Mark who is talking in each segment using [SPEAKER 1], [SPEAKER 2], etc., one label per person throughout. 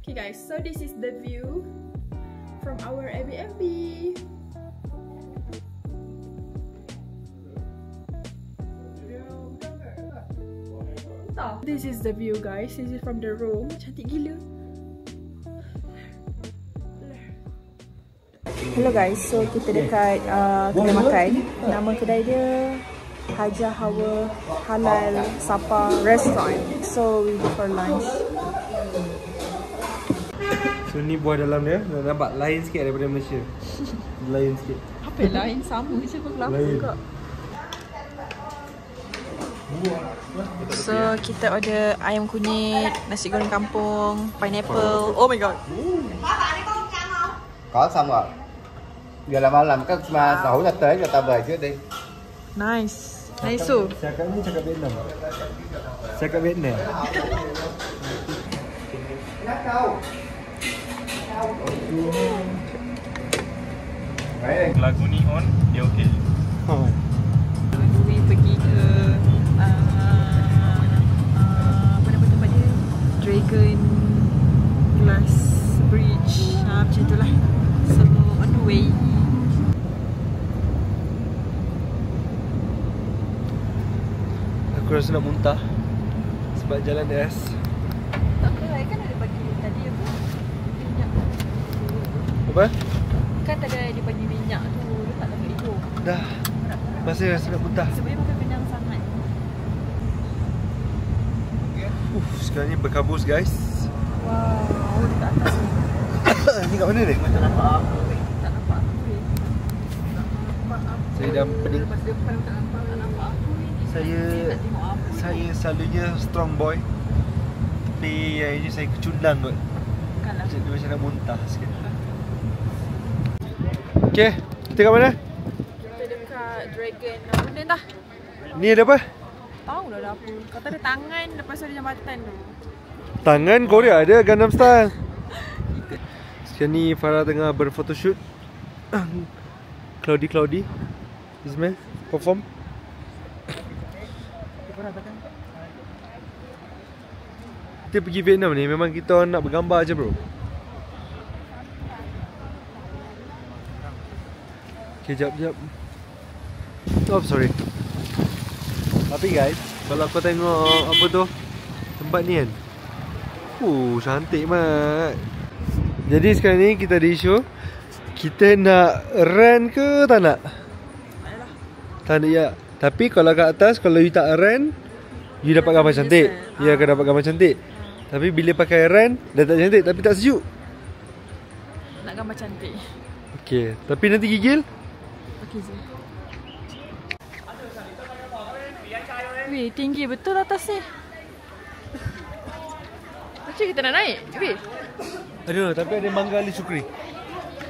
[SPEAKER 1] Okay guys, so this is the view from our Airbnb. This is the view guys, this is from the room. Cantik gila. Hello guys, so kita dekat kedai makan. Nama kedai dia Haja Hawa Halal Sapa Restaurant. So we go for lunch.
[SPEAKER 2] So ni buah dalam dia, nampak lain sikit daripada Malaysia. Lain sikit.
[SPEAKER 1] Apa yang lain? Sama je pun kelapa kak. So kita order ayam kunyit, nasi goreng kampung, pineapple. Oh my god.
[SPEAKER 3] Có xong rồi. Giờ làm cái mà sổ ra tới cho tao về trước đi.
[SPEAKER 1] Nice. Nice so.
[SPEAKER 2] Cakap ni cakap Vietnam. Cakap Vietnam. Lagu ni on, dia okey.
[SPEAKER 1] We pergi ke apa nama tempat dia? Dragon Glass Bridge. Macam itulah. So on the way.
[SPEAKER 2] Aku rasa nak muntah sebab jalan es.
[SPEAKER 1] Tak apa, kan ada bagi tadi apa? Minyak.
[SPEAKER 2] Apa?
[SPEAKER 1] Kan tadi dia bagi minyak tu, letak dalam hidung.
[SPEAKER 2] Dah. Masih rasa nak muntah.
[SPEAKER 1] Sebenarnya bukan kenyang sangat.
[SPEAKER 2] Sekarang ni berkabus guys.
[SPEAKER 1] Wow, dekat atas ni.
[SPEAKER 2] Ni kat mana ni?
[SPEAKER 3] Macam nampak apa?
[SPEAKER 1] Tak nampak apa ni.
[SPEAKER 2] Saya dah pening.
[SPEAKER 1] Lepas depan tak nampak apa ni.
[SPEAKER 2] Saya selalunya strong boy. Tapi yang ini saya keculang kot.
[SPEAKER 1] Bukanlah.
[SPEAKER 2] Macam nak muntah sikit. Okay, kita kat mana?
[SPEAKER 1] Kita dekat Dragon. Apa benda entah?
[SPEAKER 2] Ni ada apa?
[SPEAKER 1] Tahu lah ada apa. Kata ada tangan lepas tu ada jambatan tu.
[SPEAKER 2] Tangan Korea ada Gangnam Style. Sekarang ni Farah tengah berphotoshoot. Cloudy Ismail perform. Kita pergi Vietnam ni memang kita nak bergambar je bro. Okay, jap. Oh, sorry. Tapi guys, kalau kau tengok apa tu tempat ni kan, cantik mat. Jadi sekarang ni kita ada isu, kita nak rent ke tak nak? Tak nak ya. Tapi kalau kat atas, kalau you tak rent, you dapat gambar cantik. Ya, kau dapat gambar cantik. Tapi bila pakai rent, dah tak cantik tapi tak sejuk.
[SPEAKER 1] Nak gambar cantik.
[SPEAKER 2] Okay, tapi nanti gigil.
[SPEAKER 1] Okey je. Weh, tinggi betul atas ni. Macam kita nak naik? Weh.
[SPEAKER 2] Ada, tapi ada Mangga Ali Syukri.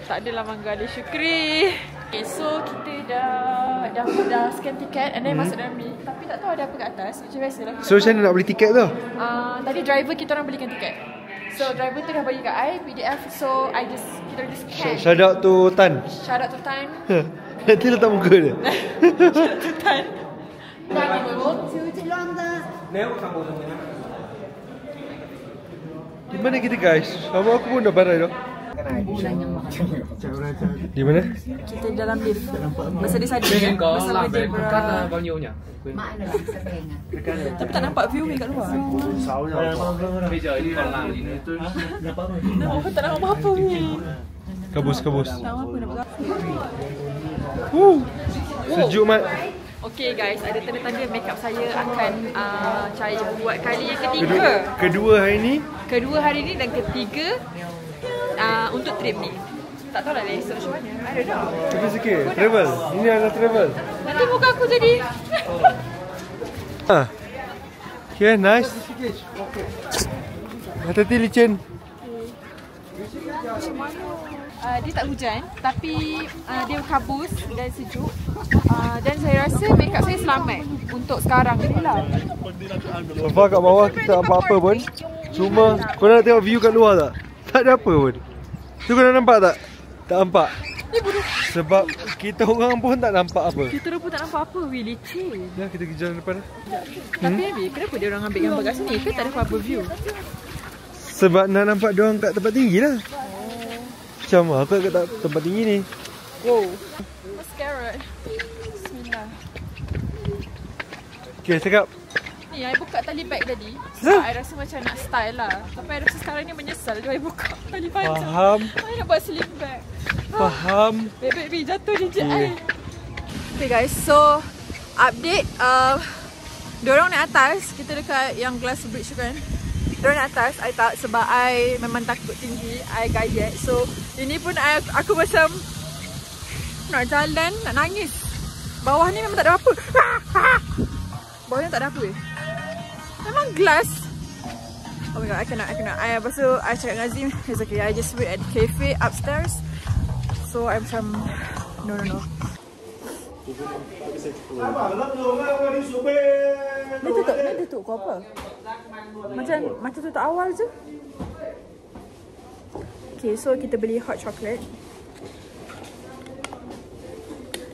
[SPEAKER 1] Tak adalah Mangga Ali Syukri. Okay, so kita dah scan tiket and then masuk dalam ni. Tapi tak tahu ada apa kat atas. Macam biasa lah.
[SPEAKER 2] So macam mana nak beli tiket tu?
[SPEAKER 1] Tadi driver kita orang belikan tiket. So driver tu dah bagi kat I PDF. So kita just scan.
[SPEAKER 2] Shout out to Tan.
[SPEAKER 1] Shout out to Tan.
[SPEAKER 2] Nanti letak muka dia.
[SPEAKER 1] Shout out to Tan.
[SPEAKER 2] Di mana kita guys? Sama aku pun dah barai dah. Di mana?
[SPEAKER 1] Kita dalam lift. Masa dia sadar ya. Bersama Debra. Tapi tak nampak view kat luar. Nampak tak nampak apa-apa ni.
[SPEAKER 2] Kabus.
[SPEAKER 1] Tak nampak apa nak
[SPEAKER 2] Sejuk mat.
[SPEAKER 1] Okay guys, ada tanda-tanda makeup saya akan saya buat kali yang ketiga. Kedua hari ni dan ketiga untuk trip ni. Tak tahu lah esok macam mana. I don't know.
[SPEAKER 2] Tapi sikit. Travel. Ini adalah travel.
[SPEAKER 1] Nanti muka aku jadi.
[SPEAKER 2] Okay, nice. Hati-hati licin.
[SPEAKER 1] Dia tak hujan tapi dia kabus dan sejuk. Dan saya rasa makeup saya selamat untuk sekarang ni lah.
[SPEAKER 2] So far kat bawah kita apa-apa pun. Cuma kau nak tengok view kat luar tak? Tak ada apa pun. Tu kau nak nampak tak? Tak nampak.
[SPEAKER 1] Ni bodoh.
[SPEAKER 2] Sebab kita orang pun tak nampak apa.
[SPEAKER 1] Kita orang pun tak nampak apa. Weh, licin.
[SPEAKER 2] Dah kita pergi jalan depan dah.
[SPEAKER 1] Tapi kenapa dia orang ambil gambar kat sini? Ke tak ada apa-apa view?
[SPEAKER 2] Sebab nak nampak diorang kat tempat tinggi lah. Macam aku kat tempat tinggi ni.
[SPEAKER 1] Wow. What's carrot? Bismillah.
[SPEAKER 2] Okay, cakap.
[SPEAKER 1] Ni, I buka tali bag tadi. Sebab I rasa macam nak style lah. Tapi I rasa sekarang ni menyesal. I buka tali bag.
[SPEAKER 2] Faham.
[SPEAKER 1] I nak buat sling bag.
[SPEAKER 2] Faham.
[SPEAKER 1] Baby, jatuh digit I. Okay guys, so update. Diorang naik atas. Kita dekat yang glass bridge kan. Diorang naik atas. I tak, sebab I memang takut tinggi. I gayet. So ini pun aku macam nak jalan, nak nangis. Bawah ni memang tak ada apa. Bawah ni tak ada apa memang glass. Oh my god, I cannot. Lepas tu I cakap dengan Azim, it's okay, I just wait at the cafe upstairs. So I'm macam no. Dia tutup kau apa? Macam tutup awal je. Okay, so kita beli hot chocolate.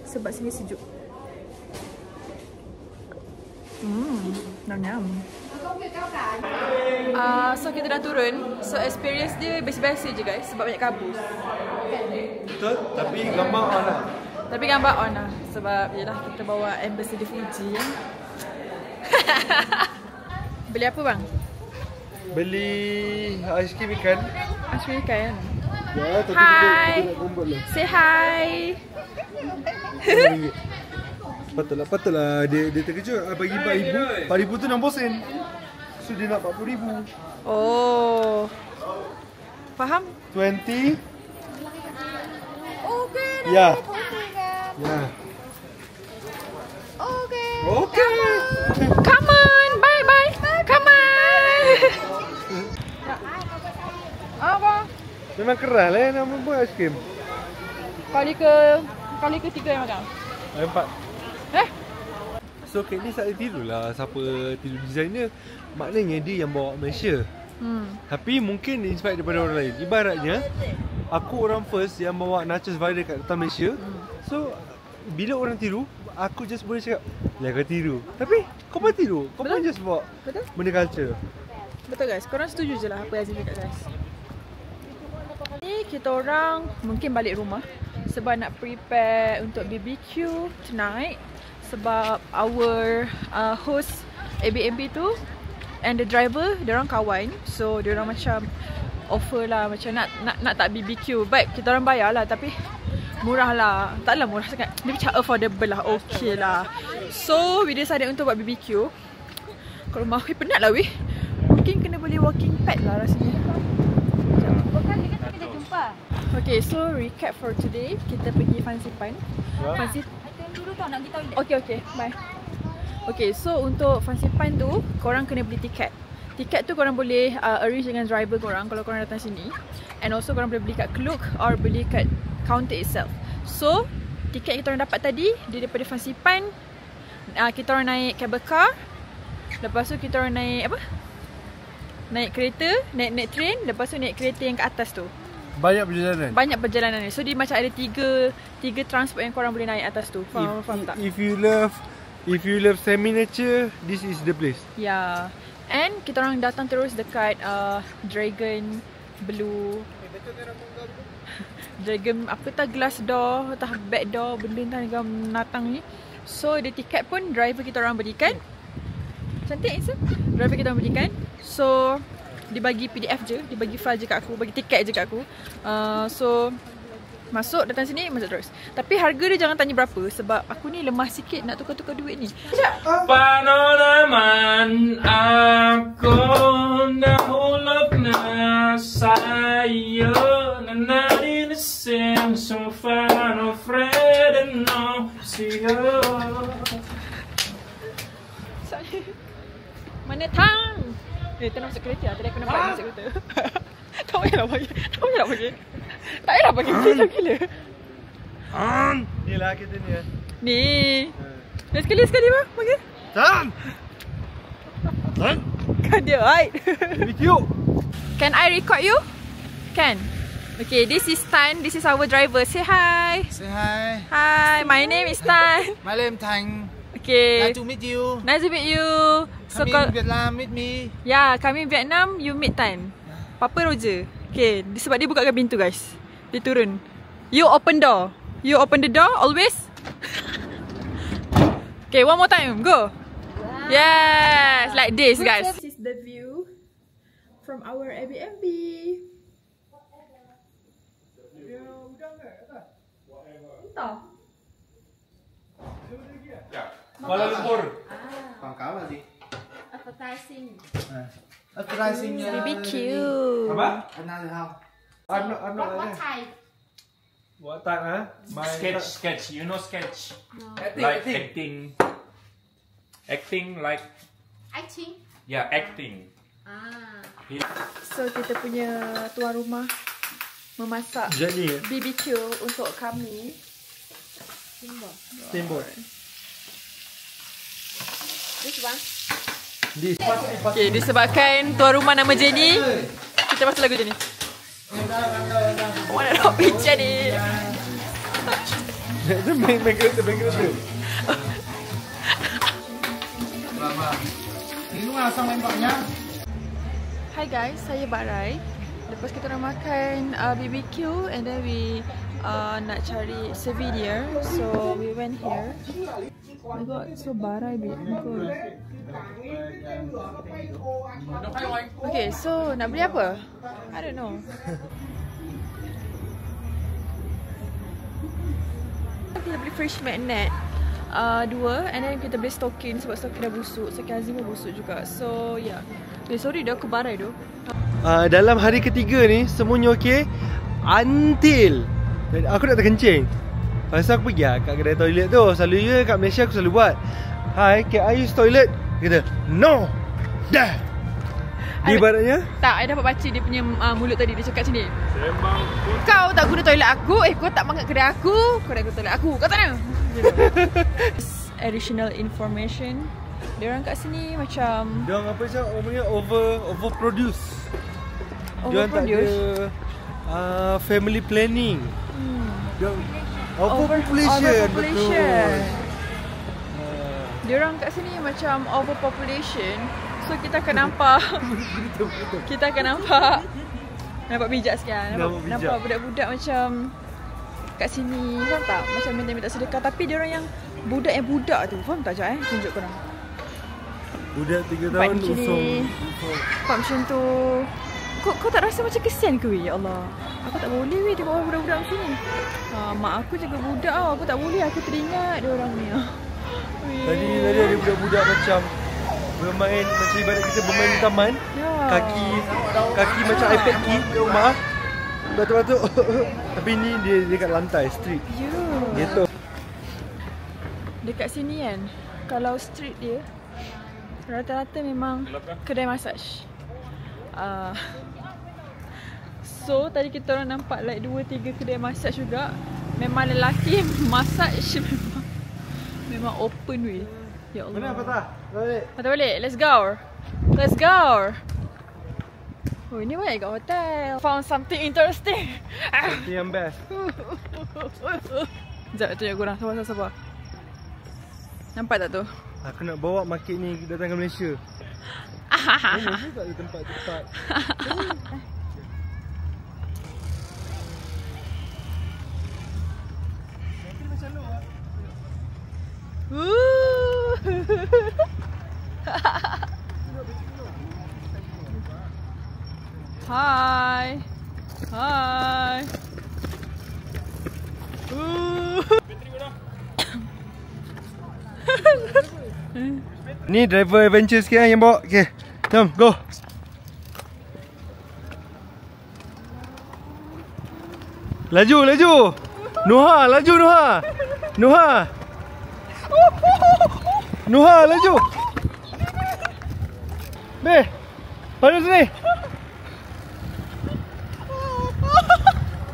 [SPEAKER 1] Sebab sini sejuk. Nyam. So kita dah turun. So experience dia biasa-biasa je guys. Sebab banyak kabus.
[SPEAKER 2] Betul, tapi gambar on lah.
[SPEAKER 1] Tapi gambar on lah. Sebab yelah kita bawa embassy di Fuji ya. Beli apa bang?
[SPEAKER 2] Beli aiskrim ikan.
[SPEAKER 1] Aiskrim ikan.
[SPEAKER 2] Ya, tapi
[SPEAKER 1] hi.
[SPEAKER 2] kita nak kumpul lah.
[SPEAKER 1] Say hi.
[SPEAKER 2] Patutlah dia terkejut. Bagi 4,000. 4,000 tu 60 sen. So dia nak 40,000.
[SPEAKER 1] Oh. Faham?
[SPEAKER 2] 20.
[SPEAKER 4] Okay.
[SPEAKER 2] Ya. Ya. Okay.
[SPEAKER 1] Come on. Bye. Come on. Apa?
[SPEAKER 2] Memang keras lah nak buat aiskrim.
[SPEAKER 1] Kali ketiga yang makan.
[SPEAKER 2] 4. So kek ni tak tiru lah siapa tiru designer. Maknanya dia yang bawa Malaysia. Tapi mungkin inspired daripada orang lain. Ibaratnya aku orang first yang bawa nachos viral kat datang Malaysia. So bila orang tiru, aku just boleh cakap ya kau tiru. Tapi kau pun tiru. Kau pun just bawa benda culture.
[SPEAKER 1] Betul guys, korang setuju je lah apa yang Azim cakap guys. Ni kita orang mungkin balik rumah sebab nak prepare untuk BBQ tonight. Sebab our host Airbnb tu and the driver, diorang kawan. So diorang macam offer lah macam nak tak BBQ. Baik kita orang bayar lah tapi murah lah. Taklah murah sangat. Dia macam affordable lah. Okay lah. So we decided untuk buat BBQ. Kalau rumah weh penat lah weh. Mungkin kena beli walking pad lah rasanya.
[SPEAKER 4] Bukan dia kata kita jumpa.
[SPEAKER 1] Okay, so recap for today. Kita pergi Fancy Pan. Fancy
[SPEAKER 4] Dulu tau nak pergi toilet.
[SPEAKER 1] Okay, bye. Okay, so untuk Fancy Pan tu korang kena beli tiket. Tiket tu korang boleh arrange dengan driver korang kalau korang datang sini. And also korang boleh beli kat Klook or beli kat counter itself. So, tiket kita orang dapat tadi dia daripada Fancy Pan. Kita orang naik cable car. Lepas tu kita orang naik apa? Naik kereta, naik train. Lepas tu naik kereta yang ke atas tu.
[SPEAKER 2] Banyak perjalanan
[SPEAKER 1] ni. So dia macam ada tiga transport yang korang boleh naik atas tu. Faham tak?
[SPEAKER 2] If you love semi-nature, this is the place.
[SPEAKER 1] Yeah. And kita orang datang terus dekat Dragon Blue. Dragon apa tak glass door, tak back door, benda natang ni. So the tiket pun driver kita orang belikan. Cantik so? Driver kita orang belikan. So dia bagi PDF je, dia bagi file je kat aku, bagi tiket je kat aku. So masuk datang sini, masuk terus. Tapi harga dia jangan tanya berapa sebab aku ni lemah sikit nak tukar-tukar duit ni.
[SPEAKER 5] Paano naman ako nahulog na sa'yo na narinisin sa Fano Fred and no siyo.
[SPEAKER 1] Mana tang? Tak nak masuk kereta lah. Tadi aku nampak masuk kereta. Tak payahlah bagi. Tak payahlah bagi. Kita gila.
[SPEAKER 2] Ni lah kita ni lah.
[SPEAKER 1] Ni. Sekali bang. Bagi.
[SPEAKER 2] Tan!
[SPEAKER 1] Kan dia right.
[SPEAKER 2] BBQ.
[SPEAKER 1] Can I record you? Can. Okay, this is Tan. This is our driver. Say hi.
[SPEAKER 6] Say hi.
[SPEAKER 1] Hi, my name is Tan.
[SPEAKER 6] My name Tang.
[SPEAKER 1] Okay.
[SPEAKER 6] Nice to meet you.
[SPEAKER 1] Nice to meet you.
[SPEAKER 6] Come in Vietnam, meet me.
[SPEAKER 1] Yeah, kami Vietnam, you meet Tan. Papa Roger. Okay, sebab dia bukakan pintu guys. Dia turun. You open door. You open the door always. Okay, one more time. Go. Yes, like this guys. This is the view from our Airbnb. Entah.
[SPEAKER 2] Kuala Lumpur.
[SPEAKER 3] Quảng gì?
[SPEAKER 4] Advertising.
[SPEAKER 3] Advertising
[SPEAKER 1] BBQ.
[SPEAKER 2] Apa?
[SPEAKER 3] Anh ăn được không?
[SPEAKER 2] Ano
[SPEAKER 4] What type?
[SPEAKER 2] What time ah?
[SPEAKER 5] Sketch. You know sketch?
[SPEAKER 4] No.
[SPEAKER 5] Like acting. Acting like.
[SPEAKER 4] Acting?
[SPEAKER 5] Yeah, acting.
[SPEAKER 4] Ah.
[SPEAKER 1] So kita punya tuan rumah memasak
[SPEAKER 2] Jadi
[SPEAKER 1] BBQ untuk kami.
[SPEAKER 2] steamboat.
[SPEAKER 4] This one?
[SPEAKER 2] This.
[SPEAKER 1] Okay, disebabkan tuan rumah nama Jenny, kita pasal lagu Jenny. Mana nak picture ni?
[SPEAKER 2] Itu main kereta.
[SPEAKER 3] Ini lu asam empaknya.
[SPEAKER 1] Hi guys, saya Barai. Lepas kita orang makan BBQ and then we nak cari souvenir, so we went here. Oh my god, so Barai babe. Okay, so nak beli apa? I don't know. Kita beli fresh magnet 2 and then kita beli stocking sebab stocking dah busuk. Stocking Azim pun busuk juga. So yeah. Sorry dah aku Barai tu.
[SPEAKER 2] Dalam hari ketiga ni semuanya okey until aku nak terkencing. Lepas tu aku pergi kat kedai toilet tu. Selalunya kat Malaysia aku selalu buat, "Hi, can I use toilet?" Dia kata, "No, dah." Dia ibaratnya
[SPEAKER 1] Tak, I dapat baca dia punya mulut tadi. Dia cakap macam ni, kau tak guna toilet aku, kau tak makan kedai aku, kau nak guna toilet aku, kau tak nak. Additional information, diorang kat sini macam
[SPEAKER 2] diorang apa macam namanya overproduce. Diorang tak ada family planning. Overpopulation. Betul.
[SPEAKER 1] Diorang kat sini macam overpopulation. So kita akan nampak kita akan nampak bijak sikit lah. Nampak budak-budak macam kat sini, faham tak? Macam minta sedekah. Tapi diorang yang budak tu, faham tak Jat? Tunjuk korang.
[SPEAKER 2] Budak 3 tahun usung.
[SPEAKER 1] Nampak macam tu. Kau tak rasa macam kesian ke weh? Ya Allah, aku tak boleh weh tengok budak-budak macam ni. Mak aku jaga budak tau. Aku tak boleh, aku teringat diorang ni.
[SPEAKER 2] Tadi ada budak-budak macam bermain, macam ibarat kita bermain di taman.
[SPEAKER 1] Ya.
[SPEAKER 2] Kaki macam iPad kid di rumah. Batuk-batuk. Tapi ni dia dekat lantai, street.
[SPEAKER 1] Ya.
[SPEAKER 2] Gitu.
[SPEAKER 1] Dekat sini kan, kalau street dia rata-rata memang kedai massage. So tadi kita orang nampak like 2-3 kedai massage juga. Memang lelaki massage memang open weh. Ya Allah.
[SPEAKER 2] Mana Fatah? Balik.
[SPEAKER 1] Patah balik. Let's go. Let's go. Oh, ini banyak kat hotel. Found something interesting.
[SPEAKER 2] Ini yang best.
[SPEAKER 1] Sekejap, tunjuk korang. Sabar. Nampak tak tu?
[SPEAKER 2] Aku nak bawa market ni datang ke Malaysia. Banyak juga di tempat-tempat.
[SPEAKER 1] Hi.
[SPEAKER 2] Ni driver adventure sikit yang bawa. Okay, jom go. Laju. Nuha, laju Nuha, laju. Beh, pada sini.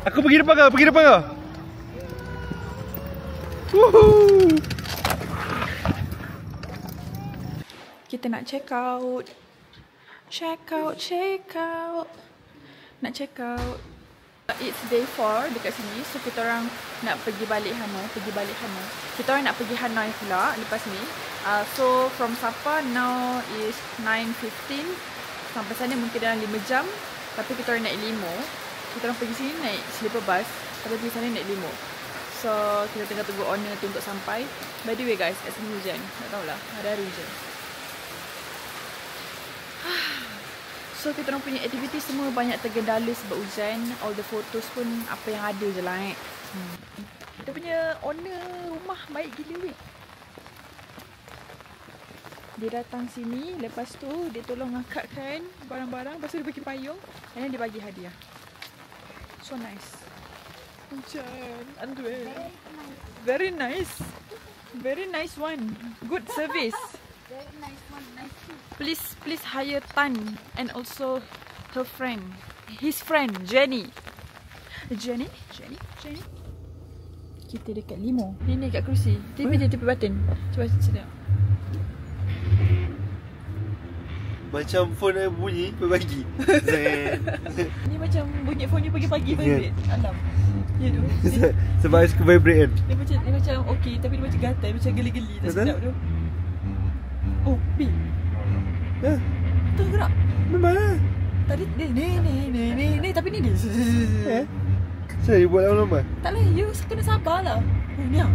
[SPEAKER 2] Aku pergi depan kau. Woohoo.
[SPEAKER 1] Kita nak check out. Nak check out. It's day 4 dekat sini. So kita orang nak pergi balik Hanoi. Kita orang nak pergi Hanoi pula lepas ni. So from Sapa now is 9:15. Sampai sana mungkin dalam 5 jam. Tapi kita orang naik limo. Kita orang pergi sini naik sleeper bus. Tapi pergi sana naik limo. So kita tengah tunggu owner tu untuk sampai. By the way guys, kat sini hujan. Tak tahulah, ada hari hujan. So kita orang punya aktiviti semua banyak tergendala sebab hujan. All the photos pun apa yang ada je lah Kita punya owner rumah baik gila weh. Dia datang sini, lepas tu dia tolong angkatkan barang-barang. Lepas tu dia bagi payung and then dia bagi hadiah. So nice. Hujan, underwear. Very nice. Very nice one. Good service.
[SPEAKER 4] Very nice one, nice too.
[SPEAKER 1] Please hire Tan and also her friend. His friend, Jenny. Jenny. Kita dekat limo. Ini kat kerusi. Tepi button. Cuba sedap.
[SPEAKER 2] Macam phone saya bunyi pagi.
[SPEAKER 1] Ni macam bunyi phone ni pagi-pagi vibrate. Alam. Ya tu.
[SPEAKER 2] Sebab saya suka vibrate kan.
[SPEAKER 1] Dia macam okey tapi dia macam gatal, macam geli-geli tak sedap tu. Oh, P.
[SPEAKER 2] Ya.
[SPEAKER 1] Tu gerak.
[SPEAKER 2] Memang lah.
[SPEAKER 1] Tadi ni tapi ni dia.
[SPEAKER 2] Saya buat lama-lama.
[SPEAKER 1] Tak lah, you kena sabarlah. Oh, ni ah.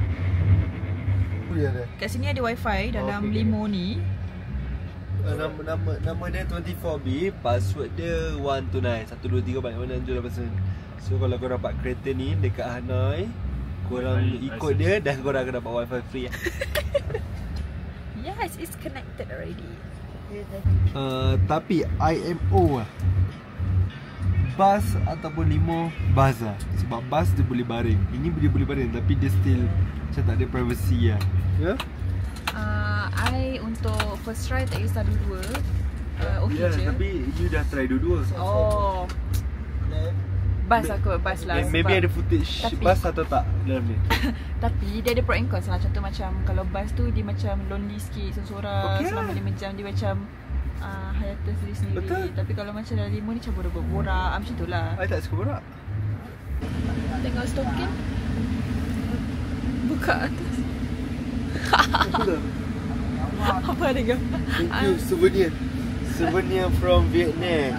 [SPEAKER 2] Ya dah.
[SPEAKER 1] Kat sini ada wifi dalam limo ni.
[SPEAKER 2] Nama dia 24B, password dia 129. 123 banyak mana tu dapat sen. So kalau korang dapat kereta ni dekat Hanoi, korang ikut dia dan korang akan dapat wifi free.
[SPEAKER 1] Yes, it's connected already.
[SPEAKER 2] Tapi IMO lah. Bus ataupun limo bus lah. Sebab bus dia boleh baring. Ini dia boleh baring tapi dia still macam tak ada privacy lah. Ya?
[SPEAKER 1] I untuk first try tak kisah dua-dua. Okay je.
[SPEAKER 2] Tapi you dah try dua-dua.
[SPEAKER 1] Oh. Bus lah.
[SPEAKER 2] Maybe ada footage tapi, bus atau tak dalam ni.
[SPEAKER 1] Tapi dia ada pro and cons lah. Contoh macam kalau bus tu dia macam lonely sikit, seorang-seorang selama 5 jam dia macam hiatus diri sendiri.
[SPEAKER 2] Betul.
[SPEAKER 1] Tapi kalau macam dalam limo ni macam borak-borak macam tu lah.
[SPEAKER 2] I tak suka borak.
[SPEAKER 1] Tengok stokin. Buka atas. Apa ada ke?
[SPEAKER 2] Thank you, souvenir from Vietnam.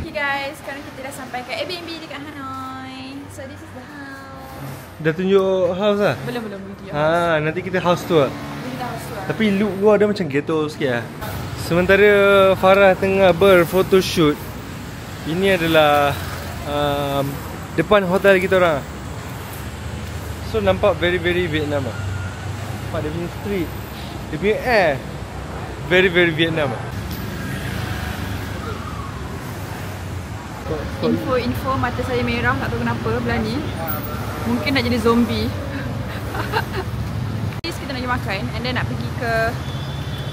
[SPEAKER 1] Okay guys, sekarang kita dah sampai ke Airbnb dekat Hanoi. So this is the house.
[SPEAKER 2] Dah tunjuk house lah?
[SPEAKER 1] Belum video house.
[SPEAKER 2] Nanti kita house tour. Tapi luar dia macam ghetto sikit lah. Sementara Farah tengah berphotoshoot, ini adalah depan hotel kita orang. So nampak very Vietnam lah. Nampak dia punya street, dia punya air very Vietnam lah.
[SPEAKER 1] Info mata saya merah, tak tahu kenapa belah ni. Mungkin nak jadi zombie. Kita nak pergi makan and then nak pergi ke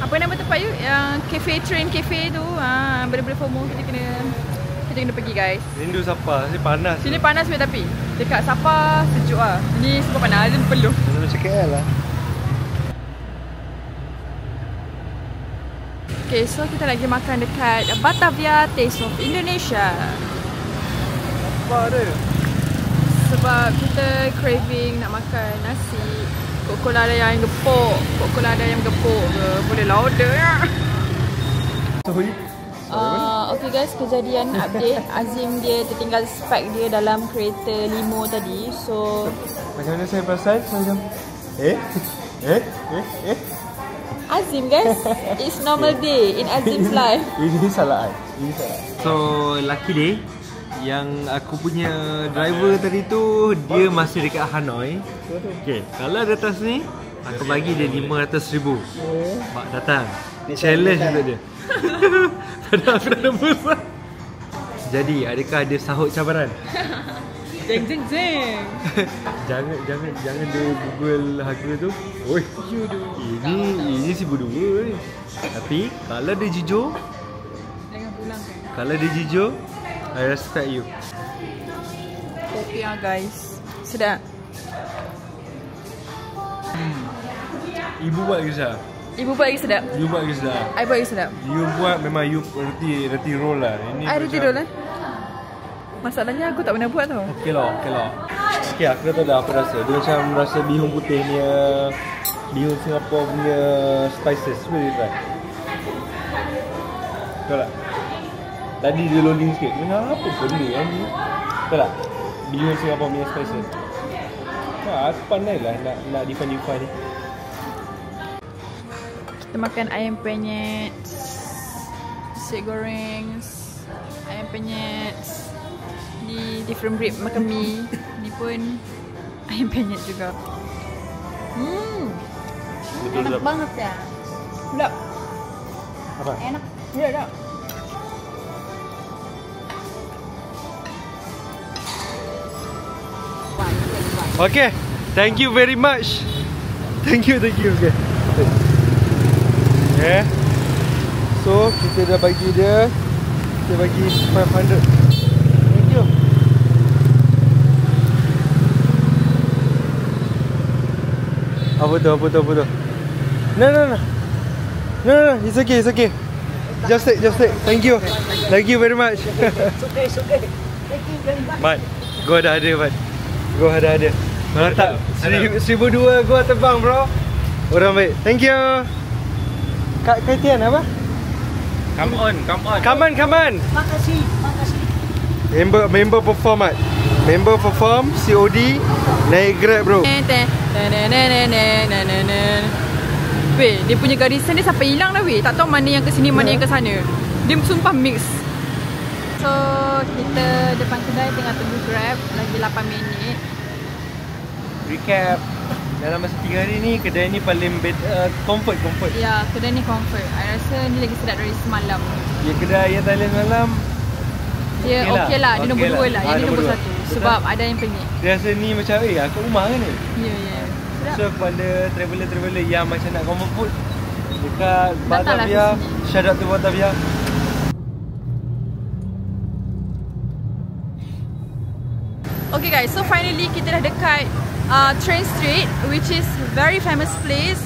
[SPEAKER 1] apa nama tempat you? Yang train cafe tu. Benda-benda FOMO kita kena pergi guys.
[SPEAKER 2] Rindu Sapa, sini panas.
[SPEAKER 1] Sini panas tapi dekat Sapa sejuk lah. Ni semua panas, ada peluh.
[SPEAKER 2] Macam KL lah.
[SPEAKER 1] Okay, so kita lagi makan dekat Batavia Taste of Indonesia.
[SPEAKER 2] Apa dia?
[SPEAKER 1] Sebab kita craving nak makan nasi. Kok ada yang gepuk. Kok ada yang gepuk ke. Boleh lah order ya. Okay guys, kejadian update. Azim dia tertinggal spek dia dalam kereta limo tadi. So
[SPEAKER 2] macam mana saya perasan? Macam
[SPEAKER 1] Azim guys, it's normal day in Azim's life.
[SPEAKER 2] Ini salah. So lucky day yang aku punya driver tadi tu dia masih dekat Hanoi. Okay, kalau di atas ni aku bagi dia 500,000. Mak datang. Challenge untuk dia. Padahal aku dah nervous lah. Jadi adakah dia sahut cabaran?
[SPEAKER 1] Jeng.
[SPEAKER 2] Jangan dia Google harga tu. Oi, ini si berdua ni. Tapi kalau dia jujur,
[SPEAKER 1] jangan pulangkan.
[SPEAKER 2] Kalau dia jujur, I respect you.
[SPEAKER 1] Kopi guys. Sedap.
[SPEAKER 2] Ibu buat lagi sedap.
[SPEAKER 1] Ibu buat lagi sedap.
[SPEAKER 2] You buat lagi sedap.
[SPEAKER 1] I buat lagi sedap.
[SPEAKER 2] You buat memang you reti roll lah. Ini
[SPEAKER 1] I reti roll lah. Masalahnya aku tak pernah buat tau.
[SPEAKER 2] Okey lah. Okay, aku dah tahu dah apa rasa. Dia macam rasa bihun putih ni, bihun Singapore punya spices. Cuba dia try. Betul tak? Tadi dia loading sikit. Kenapa benda ni? Betul tak? Bihun Singapore punya spices. Aku pandai lah nak define ni.
[SPEAKER 1] Kita makan ayam penyet, nasi goreng, ayam penyet. Ni different breed makan mie. Ni pun ayam penyet juga.
[SPEAKER 4] Enak banget ya.
[SPEAKER 1] Sedap.
[SPEAKER 2] Apa?
[SPEAKER 4] Enak.
[SPEAKER 1] Ya.
[SPEAKER 2] Okay, thank you very much. Thank you. Okay. Yeah. So kita dah bagi dia. Kita bagi 500. Thank you. Apa tu? No. It's okay. Just take. Thank you very much.
[SPEAKER 4] It's okay. Thank you very much.
[SPEAKER 2] Mat, gua dah ada, Mat. Gua dah ada. Mantap. 1,200 gua terbang, bro. Orang baik. Thank you. Kak Tian apa?
[SPEAKER 5] Come on.
[SPEAKER 2] Come on.
[SPEAKER 4] Makasih.
[SPEAKER 2] Member perform, Mat. Member perform COD naik Grab, bro.
[SPEAKER 1] Weh, dia punya garisan dia sampai hilang dah weh. Tak tahu mana yang ke sini, mana yang ke sana. Dia sumpah mix. So, kita depan kedai tengah tunggu Grab. Lagi 8 minit.
[SPEAKER 2] Recap. Dalam masa 3 hari ni, kedai ni paling comfort.
[SPEAKER 1] Ya, kedai ni comfort. I rasa ni lagi sedap dari semalam.
[SPEAKER 2] Ya, kedai yang Thailand malam
[SPEAKER 1] Dia okey lah. Dia nombor 2 lah. Yang ni nombor 1.
[SPEAKER 2] Betul?
[SPEAKER 1] Sebab ada yang penyet.
[SPEAKER 2] dia rasa ni macam, aku rumah ke ni?
[SPEAKER 1] Ya. Sedap.
[SPEAKER 2] So kepada traveller yang macam nak comfort food dekat
[SPEAKER 1] Datanglah
[SPEAKER 2] Batavia,
[SPEAKER 1] ke sini.
[SPEAKER 2] shout out to Batavia.
[SPEAKER 1] Okay guys, so finally kita dah dekat Train Street, which is very famous place.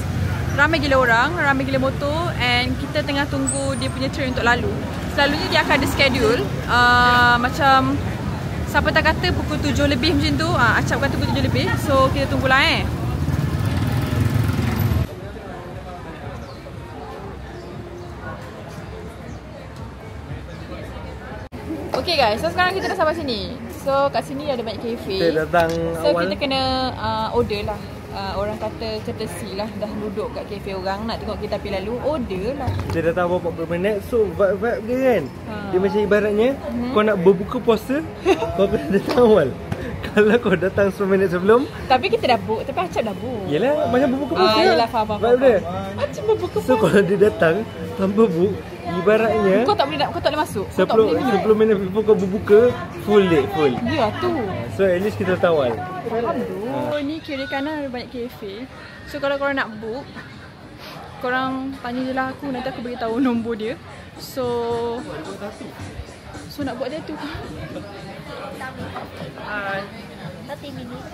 [SPEAKER 1] Ramai gila orang, ramai gila motor, and kita tengah tunggu dia punya train untuk lalu. Selalunya dia akan ada schedule macam siapa tak kata pukul 7 lebih macam tu. Acap kata pukul 7 lebih. So kita tunggulah Okay guys, so sekarang kita dah sampai sini. So kat sini ada banyak kafe.
[SPEAKER 2] Kita datang
[SPEAKER 1] So
[SPEAKER 2] awal.
[SPEAKER 1] kita kena order lah. Orang kata courtesy lah, dah duduk kat kafe orang, nak tengok kita pergi lalu, order lah.
[SPEAKER 2] Kita datang berapa minit. So vibe dia kan, dia macam ibaratnya kau nak berbuka puasa, kau kena datang awal. Kalau kau datang 10 minit sebelum,
[SPEAKER 1] Tapi kita dah book, tapi Acap dah book.
[SPEAKER 2] yelah macam berbuka puasa.
[SPEAKER 1] Yelah, faham.
[SPEAKER 2] Vibe dia.
[SPEAKER 1] Acap berbuka
[SPEAKER 2] So kalau dia datang tanpa book, ibaratnya
[SPEAKER 1] Kau tak boleh masuk. Kau tak boleh minat.
[SPEAKER 2] 10 minit before kau berbuka, full.
[SPEAKER 1] Ya tu.
[SPEAKER 2] So at least kita datang awal.
[SPEAKER 1] Faham tu. Oh, ni kiri kanan ada banyak kafe. So kalau korang nak book, korang tanya je lah aku, nanti aku beritahu nombor dia. So nak buat dia tu.
[SPEAKER 4] Hi. 30 minutes.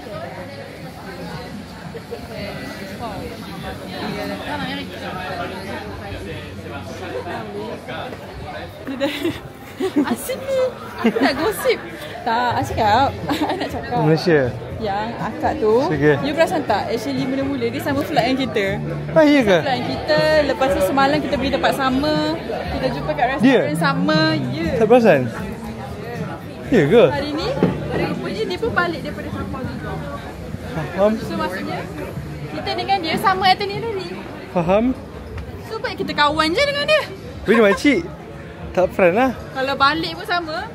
[SPEAKER 1] Asyik ni. Aku nak gosip. Tak, asyik kau. I nak cakap.
[SPEAKER 2] Malaysia.
[SPEAKER 1] Yang akak tu,
[SPEAKER 2] Okay.
[SPEAKER 1] you perasan tak? Actually mula-mula dia sama flight yang kita.
[SPEAKER 2] Ya ke?
[SPEAKER 1] Flight yang kita, lepas tu semalam kita pergi tempat sama. Kita jumpa kat restoran sama. Ya.
[SPEAKER 2] Tak perasan? Ya ke?
[SPEAKER 1] Hari ni, rupanya dia pun balik daripada Sabah juga.
[SPEAKER 2] Faham?
[SPEAKER 1] So maksudnya, kita dengan dia sama itinerary.
[SPEAKER 2] Faham?
[SPEAKER 1] So baik kita kawan je dengan dia.
[SPEAKER 2] Tapi dia makcik tak friend lah.
[SPEAKER 1] Kalau balik pun sama.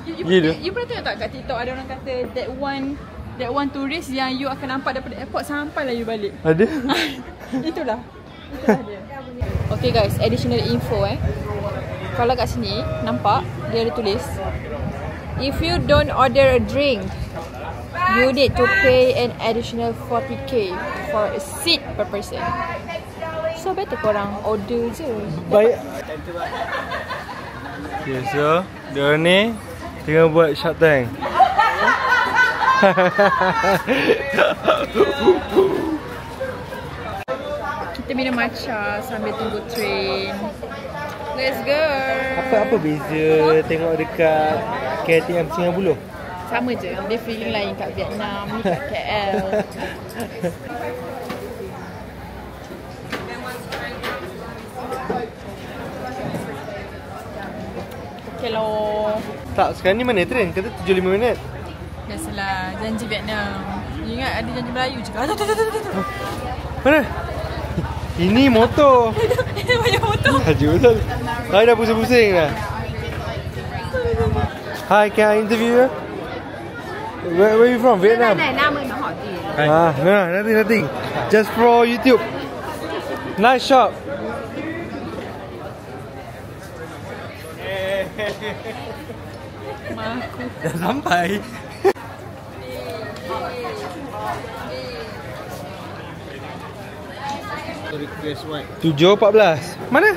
[SPEAKER 2] Ya
[SPEAKER 1] You pernah tengok tak kat TikTok ada orang kata that one tourist yang you akan nampak daripada airport sampailah you balik.
[SPEAKER 2] Ada?
[SPEAKER 1] Itulah dia. Okay guys, additional info Kalau kat sini nampak dia ada tulis, if you don't order a drink, you need to pay an additional 40k for a seat per person. So better korang order je.
[SPEAKER 2] Baik. Okay, so dia ni tengah buat Shark Tank.
[SPEAKER 1] Kita minum matcha sambil tunggu train. Let's go.
[SPEAKER 2] Apa beza tengok dekat KTM Singapura?
[SPEAKER 1] Sama je, dia feeling lain kat Vietnam, ni kat KL. Hello.
[SPEAKER 2] Tak, sekarang ni mana train? Kata 75 minit.
[SPEAKER 1] Biasalah, janji Vietnam. You ingat ada janji Melayu juga.
[SPEAKER 2] Mana? Ini motor.
[SPEAKER 1] Banyak motor.
[SPEAKER 2] Haji betul. Hai, dah pusing-pusing dah. Hi, can I interview you? Where are you from? Vietnam? No, nothing. Just for YouTube. Nice shop.
[SPEAKER 1] Aku.
[SPEAKER 2] Dah sampai. 7.14. Mana?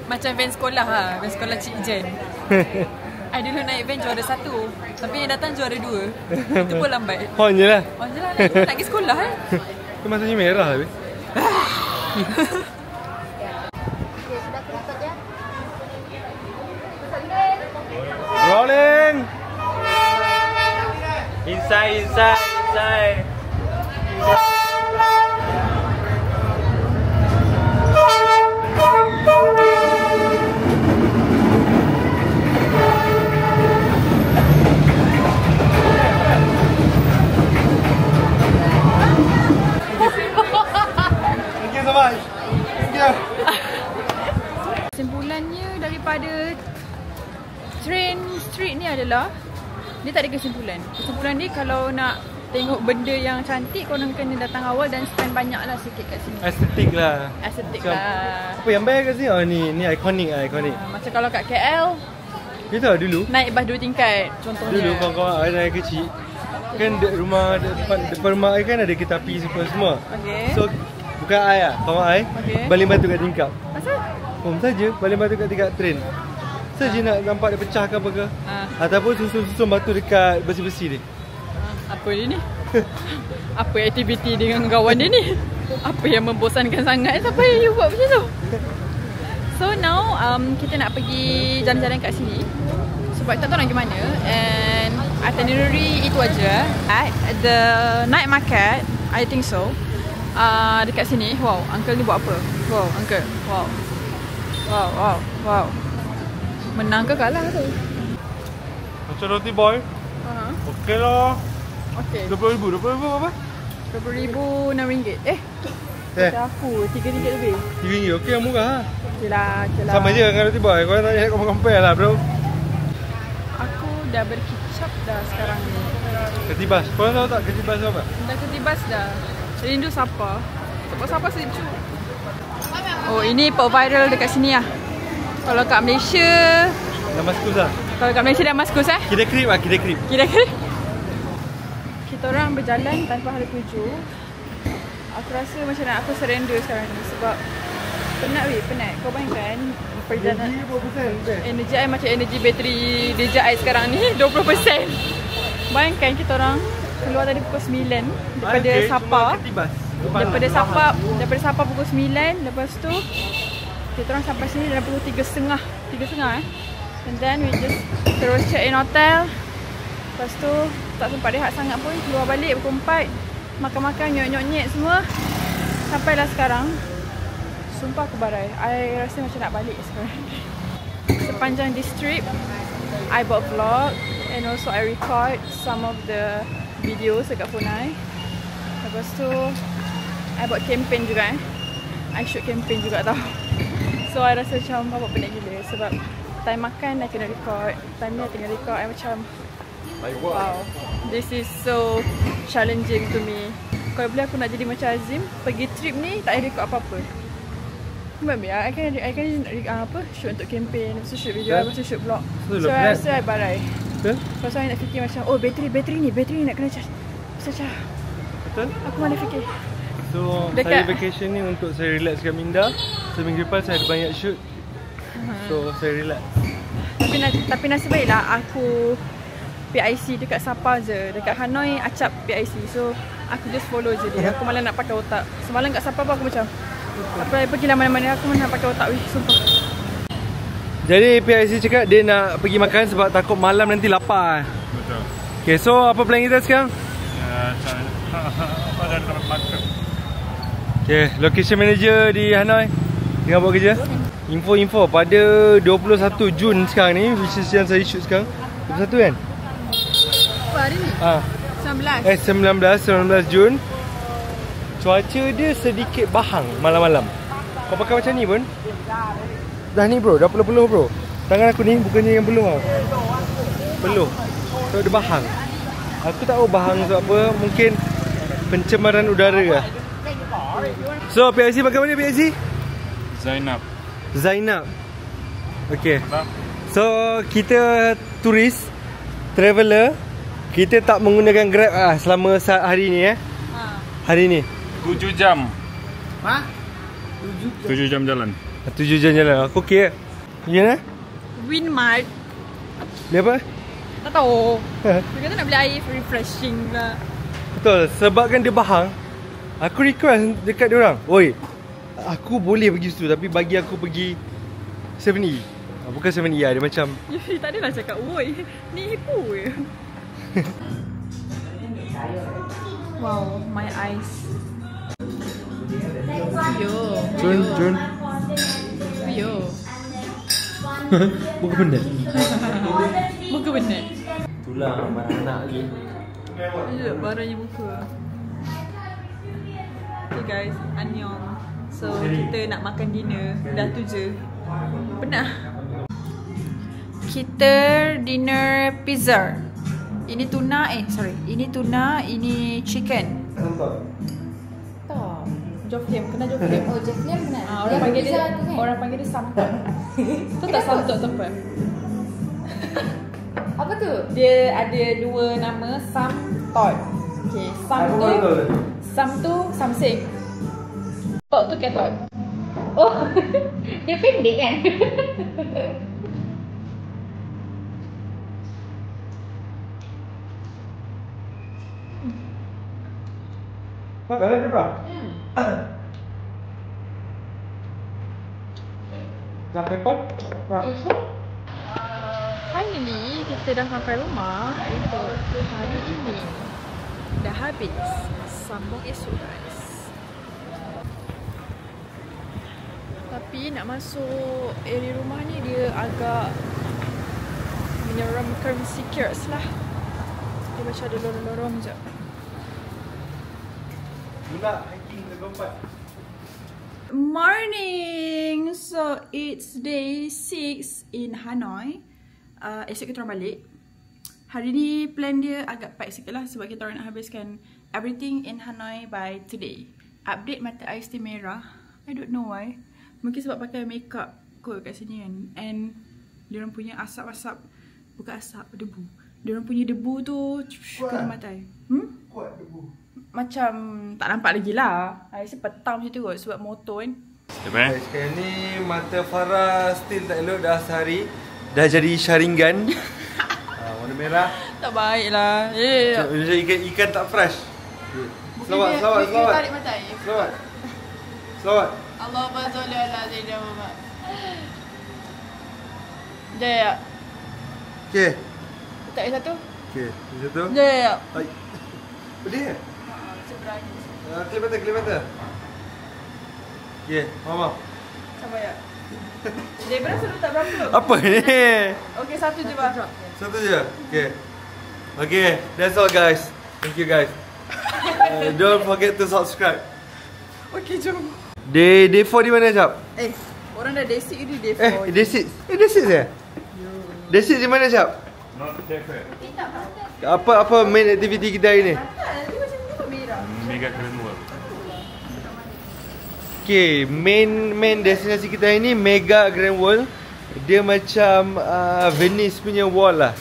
[SPEAKER 1] Macam van sekolah lah. Van sekolah Cik Jen. I dulu naik van juara 1. Tapi yang datang juara 2. Itu pun lambat.
[SPEAKER 2] Hon je lah.
[SPEAKER 1] Oh je lah, nak pergi sekolah eh.
[SPEAKER 2] Itu masanya merah habis. Rolling.
[SPEAKER 5] Inside.
[SPEAKER 1] Kesimpulannya daripada train street ni adalah dia tak ada kesimpulan. Kesimpulan dia kalau nak tengok benda yang cantik, korang kena datang awal dan spend banyak lah sikit kat sini.
[SPEAKER 2] Estetik lah.
[SPEAKER 1] Estetik
[SPEAKER 2] macam,
[SPEAKER 1] lah.
[SPEAKER 2] Apa yang baik kat sini? Oh ni ikonik lah, ikonik.
[SPEAKER 1] Macam kalau kat KL,
[SPEAKER 2] You tahu dulu?
[SPEAKER 1] naik bas 2 tingkat contohnya.
[SPEAKER 2] Dulu kawan-kawan saya naik kecil, kan depan rumah saya kan ada kereta api semua.
[SPEAKER 1] Okay.
[SPEAKER 2] So bukan saya lah, kawan saya baling batu kat tingkap.
[SPEAKER 1] Asal?
[SPEAKER 2] Saja baling batu kat tingkap train. Saja nak nampak dia pecah ke apa ke. Ataupun susun batu dekat besi-besi dia.
[SPEAKER 1] Apa dia ni? Apa aktiviti dengan kawan dia ni? Apa yang membosankan sangat? Siapa yang you buat macam tu? So now kita nak pergi jalan-jalan kat sini. Sebab tak tahu nak pergi mana. And itinerary itu aja. At the night market, I think so. Dekat sini. Wow, uncle ni buat apa? Wow, uncle. Wow. Menang ke kalah tu?
[SPEAKER 2] Macam roti boy. Okey lah.
[SPEAKER 1] Okay.
[SPEAKER 2] 20,000 apa?
[SPEAKER 1] 20,000 RM6. Macam aku RM3 lebih.
[SPEAKER 2] RM3 okey yang murah lah.
[SPEAKER 1] Okey lah.
[SPEAKER 2] Sama je dengan roti boy. Korang tak nak compare lah bro.
[SPEAKER 1] Aku dah berkicap dah sekarang ni.
[SPEAKER 2] Ketibas. Korang tahu tak ketibas apa?
[SPEAKER 1] Dah ketibas dah. Rindu Sapa. Sebab Sapa sejuk. Oh, ini pop viral dekat sini lah. Kalau kat Malaysia
[SPEAKER 2] Damaskus lah.
[SPEAKER 1] Kalau kat Malaysia Damaskus
[SPEAKER 2] Kira krip lah, kira krip.
[SPEAKER 1] Kita orang berjalan tanpa hala tuju. Aku rasa macam nak aku surrender sekarang ni. Sebab penat. Kau bayangkan perjalanan energi I macam energi bateri DJI sekarang ni 20%. Bayangkan kita orang keluar tadi pukul 9 daripada Sapa. Daripada Sapa pukul 9. Lepas tu kita orang sampai sini dalam pukul 3.30. 3.30 And then we just terus check in hotel. Lepas tu tak sempat rehat sangat pun. Keluar balik pukul 4. Makan-makan, nyok-nyok semua. Sampailah sekarang. Sumpah aku barai. I rasa macam nak balik sekarang. Sepanjang this trip I buat vlog. And also I record some of the videos dekat phone I. Lepas tu I buat campaign juga I shoot campaign juga tau. So I rasa macam bapak penat gila. Sebab time makan I kena record, time ni I kena record. I macam wow, this is so challenging to me. Kalau boleh aku nak jadi macam Azim, pergi trip ni tak payah record apa-apa. Maybe I can shoot untuk campaign, lepas tu shoot video, lepas tu shoot vlog. So I rasa I barai. Lepas tu I nak fikir macam, oh bateri ni nak kena charge. Macam betul? Aku malah fikir.
[SPEAKER 2] So saya vacation ni untuk saya relax kat Minda. Seminggu depan saya ada banyak shoot. So saya relax.
[SPEAKER 1] Tapi nasib baiklah aku PIC dekat Sapa je. Dekat Hanoi acap PIC. So aku just follow je dia. Aku malah nak pakai otak. Semalam kat Sapa pun aku macam apa pergilah mana-mana aku nak pakai otak weh, sumpah.
[SPEAKER 2] Jadi PIC cakap dia nak pergi makan sebab takut malam nanti lapar.
[SPEAKER 5] Betul.
[SPEAKER 2] Okay, so apa plan kita sekarang?
[SPEAKER 5] Apa dah dapat makan.
[SPEAKER 2] Okay, location manager di Hanoi tengah buat kerja. Info pada 21 Jun sekarang ni, which is yang saya shoot sekarang. 21 kan?
[SPEAKER 1] Apa hari ni?
[SPEAKER 2] 19 Jun. Cuaca dia sedikit bahang malam-malam. Kau pakai macam ni pun dah ni bro, dah peluh-peluh bro. Tangan aku ni bukannya yang peluh tau. Peluh. So dia bahang. Aku tak tahu bahang sebab apa. Mungkin pencemaran udara lah. So PIC pakai mana PIC? Zainab. Okay. So kita turis, traveller. Kita tak menggunakan Grab lah selama hari ni Hari ni
[SPEAKER 5] 7 jam. 7 jam jalan.
[SPEAKER 2] 7 jam jalan. Aku okey. Ya?
[SPEAKER 1] Winmart.
[SPEAKER 2] Ni apa?
[SPEAKER 1] Tak tahu. Dia kata nak beli air refreshing lah.
[SPEAKER 2] Betul, sebabkan dia bahang. Aku request dekat dia orang. Oi, aku boleh pergi situ tapi bagi aku pergi 7E. Bukan 7E lah, dia macam
[SPEAKER 1] tak adalah cakap woi. Ni hipu je. Wow, my eyes.
[SPEAKER 2] Jun.
[SPEAKER 1] Yo.
[SPEAKER 2] Bukan benda.
[SPEAKER 1] Muka benar.
[SPEAKER 2] Tulang barang anak lagi.
[SPEAKER 1] Ya, barangnya muka. Okay guys, annyeong. So kita nak makan dinner. Dah tu je. Penat. Kita dinner pizza. Ini tuna, ini tuna, ini chicken. Tak. Joflem, kena joflem.
[SPEAKER 4] Oh, Jefflem kena.
[SPEAKER 1] Orang panggil dia samtok. Tu tak samtok tempat.
[SPEAKER 4] Apa tu?
[SPEAKER 1] Dia ada dua nama, Samtot. Okay, Sam tu Samsing. Tot tu Ketot.
[SPEAKER 4] Oh, dia pendek kan?
[SPEAKER 2] Pak, dah ada pak? Dah repot? Pak.
[SPEAKER 1] Finally, kita dah sampai rumah untuk hari ini. Dah habis. Sambung esok guys. Tapi nak masuk area rumah ni dia agak menyeramkan sikit lah. Dia macam ada lorong-lorong je.
[SPEAKER 2] Mula hiking ke Gompat.
[SPEAKER 1] Morning! So it's day 6 in Hanoi. Esok kita orang balik. Hari ni plan dia agak pack sikit lah sebab kita orang nak habiskan everything in Hanoi by today. Update mata air still merah. I don't know why. Mungkin sebab pakai makeup kot kat sini kan. And diorang punya asap-asap, bukan asap, debu. Diorang punya debu tu kena mata air.
[SPEAKER 2] Kuat debu.
[SPEAKER 1] Macam tak nampak lagi lah. I rasa petang macam tu kot sebab motor kan.
[SPEAKER 2] Sekarang ni mata Farah still tak elok dah sehari. Dah jadi Sharingan. Warna merah.
[SPEAKER 1] Tak baik lah.
[SPEAKER 2] Macam ikan tak fresh. Selawat.
[SPEAKER 1] Tarik mata air.
[SPEAKER 2] Selawat.
[SPEAKER 1] Allahumma sholli ala sayyidina Muhammad. Jaya.
[SPEAKER 2] Okey.
[SPEAKER 1] Tak ada satu.
[SPEAKER 2] Okey, satu.
[SPEAKER 1] Jaya.
[SPEAKER 2] Hai. Pedih ke?
[SPEAKER 1] Seberang.
[SPEAKER 2] Klip mata. Okey, mama.
[SPEAKER 1] Sabar ya. Daripada suruh tak berapa.
[SPEAKER 2] Apa ni?
[SPEAKER 1] Okey, satu je bang.
[SPEAKER 2] Satu je. Okay, that's all guys. Thank you guys. Don't forget to subscribe.
[SPEAKER 1] Okey, jom.
[SPEAKER 2] Day 4 di mana jap?
[SPEAKER 1] Orang dah day 6 ni day 4.
[SPEAKER 2] Day 6. Day 6 je? Day 6 di mana jap?
[SPEAKER 5] Not cafe.
[SPEAKER 2] Apa main aktiviti kita hari ni?
[SPEAKER 1] Dia macam ni merah.
[SPEAKER 5] Mega Grand World.
[SPEAKER 2] Okay, main destinasi kita hari ni Mega Grand World. Dia macam Venice punya wall lah.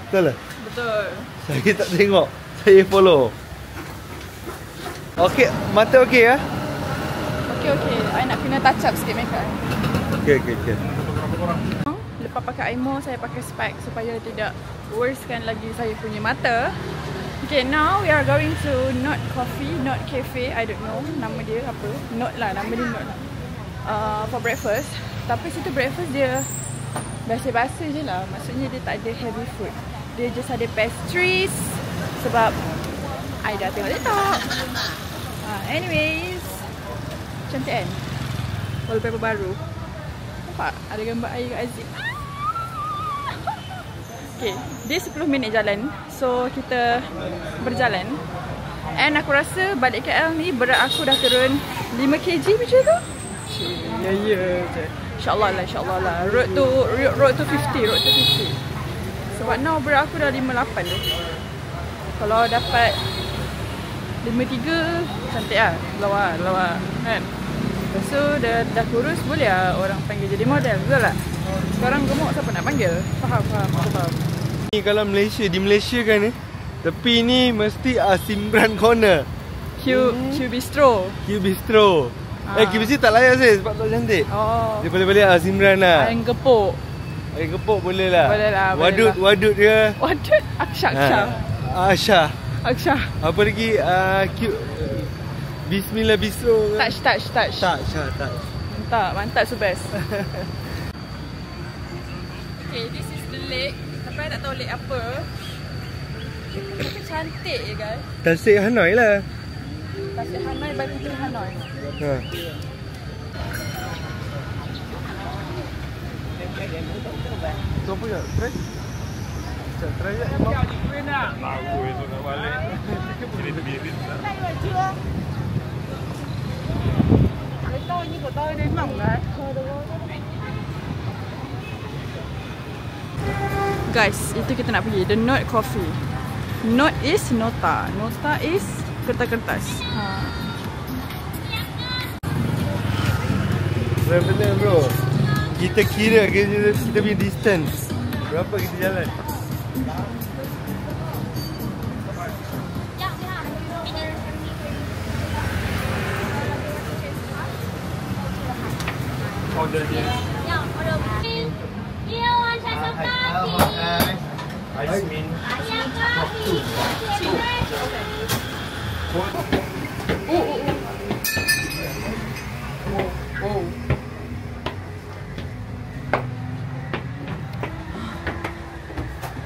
[SPEAKER 2] Betul lah?
[SPEAKER 1] Betul.
[SPEAKER 2] Saya tak tengok. Saya follow. Okay, mata okay ya?
[SPEAKER 1] Okey. I nak kena touch up sikit makeup.
[SPEAKER 2] Okay.
[SPEAKER 1] Lepas pakai eye more, saya pakai spek supaya tidak worsekan lagi saya punya mata. Okay, now we are going to Not Coffee, Not Cafe, I don't know nama dia apa. Not lah, nama dia Not. For breakfast. Tapi situ breakfast dia biasa-biasa je lah. Maksudnya dia tak ada heavy food. Dia just ada pastries. Sebab I dah tengok TikTok. Anyways, cantik kan? Wallpaper baru. Nampak? Ada gambar air kat Azim. Okay, dia 10 minit jalan. So, kita berjalan. And aku rasa balik KL ni berat aku dah turun 5 kg macam tu. Ya. InsyaAllah lah. Road to 50. Sebab now berat aku dah 58 tu. Kalau dapat 53, cantik lah. Lawa kan. Lepas tu dah kurus, boleh lah orang panggil jadi model. Betul tak? Sekarang gemuk siapa nak panggil? Faham.
[SPEAKER 2] Ni kalau di Malaysia kan tepi ni mesti Simran Corner.
[SPEAKER 1] Q Bistro.
[SPEAKER 2] Q Bistro tak layak saya sebab tak cantik. Dia boleh Simran lah.
[SPEAKER 1] Ayam gepuk
[SPEAKER 2] boleh lah. Wadud dia.
[SPEAKER 1] Wadud? Aksha.
[SPEAKER 2] Apa lagi? Bismillah Bistro.
[SPEAKER 1] Touch. Mantap so best. Okay, this is the lake. Sampai tak tahu lake apa. Tapi cantik je guys.
[SPEAKER 2] Tasik Hanoi lah.
[SPEAKER 1] Tasik Hanoi by Puteri Hanoi.
[SPEAKER 2] Kau apa tak? Try je.
[SPEAKER 5] Aku esok nak balik. Ini birit tak?
[SPEAKER 1] Guys, itu kita nak pergi The Note Coffee. Note is nota. Nota is kertas-kertas.
[SPEAKER 2] Benar bro. Kita kira kita punya distance. Berapa kita jalan?
[SPEAKER 5] Order dia. Ice mint.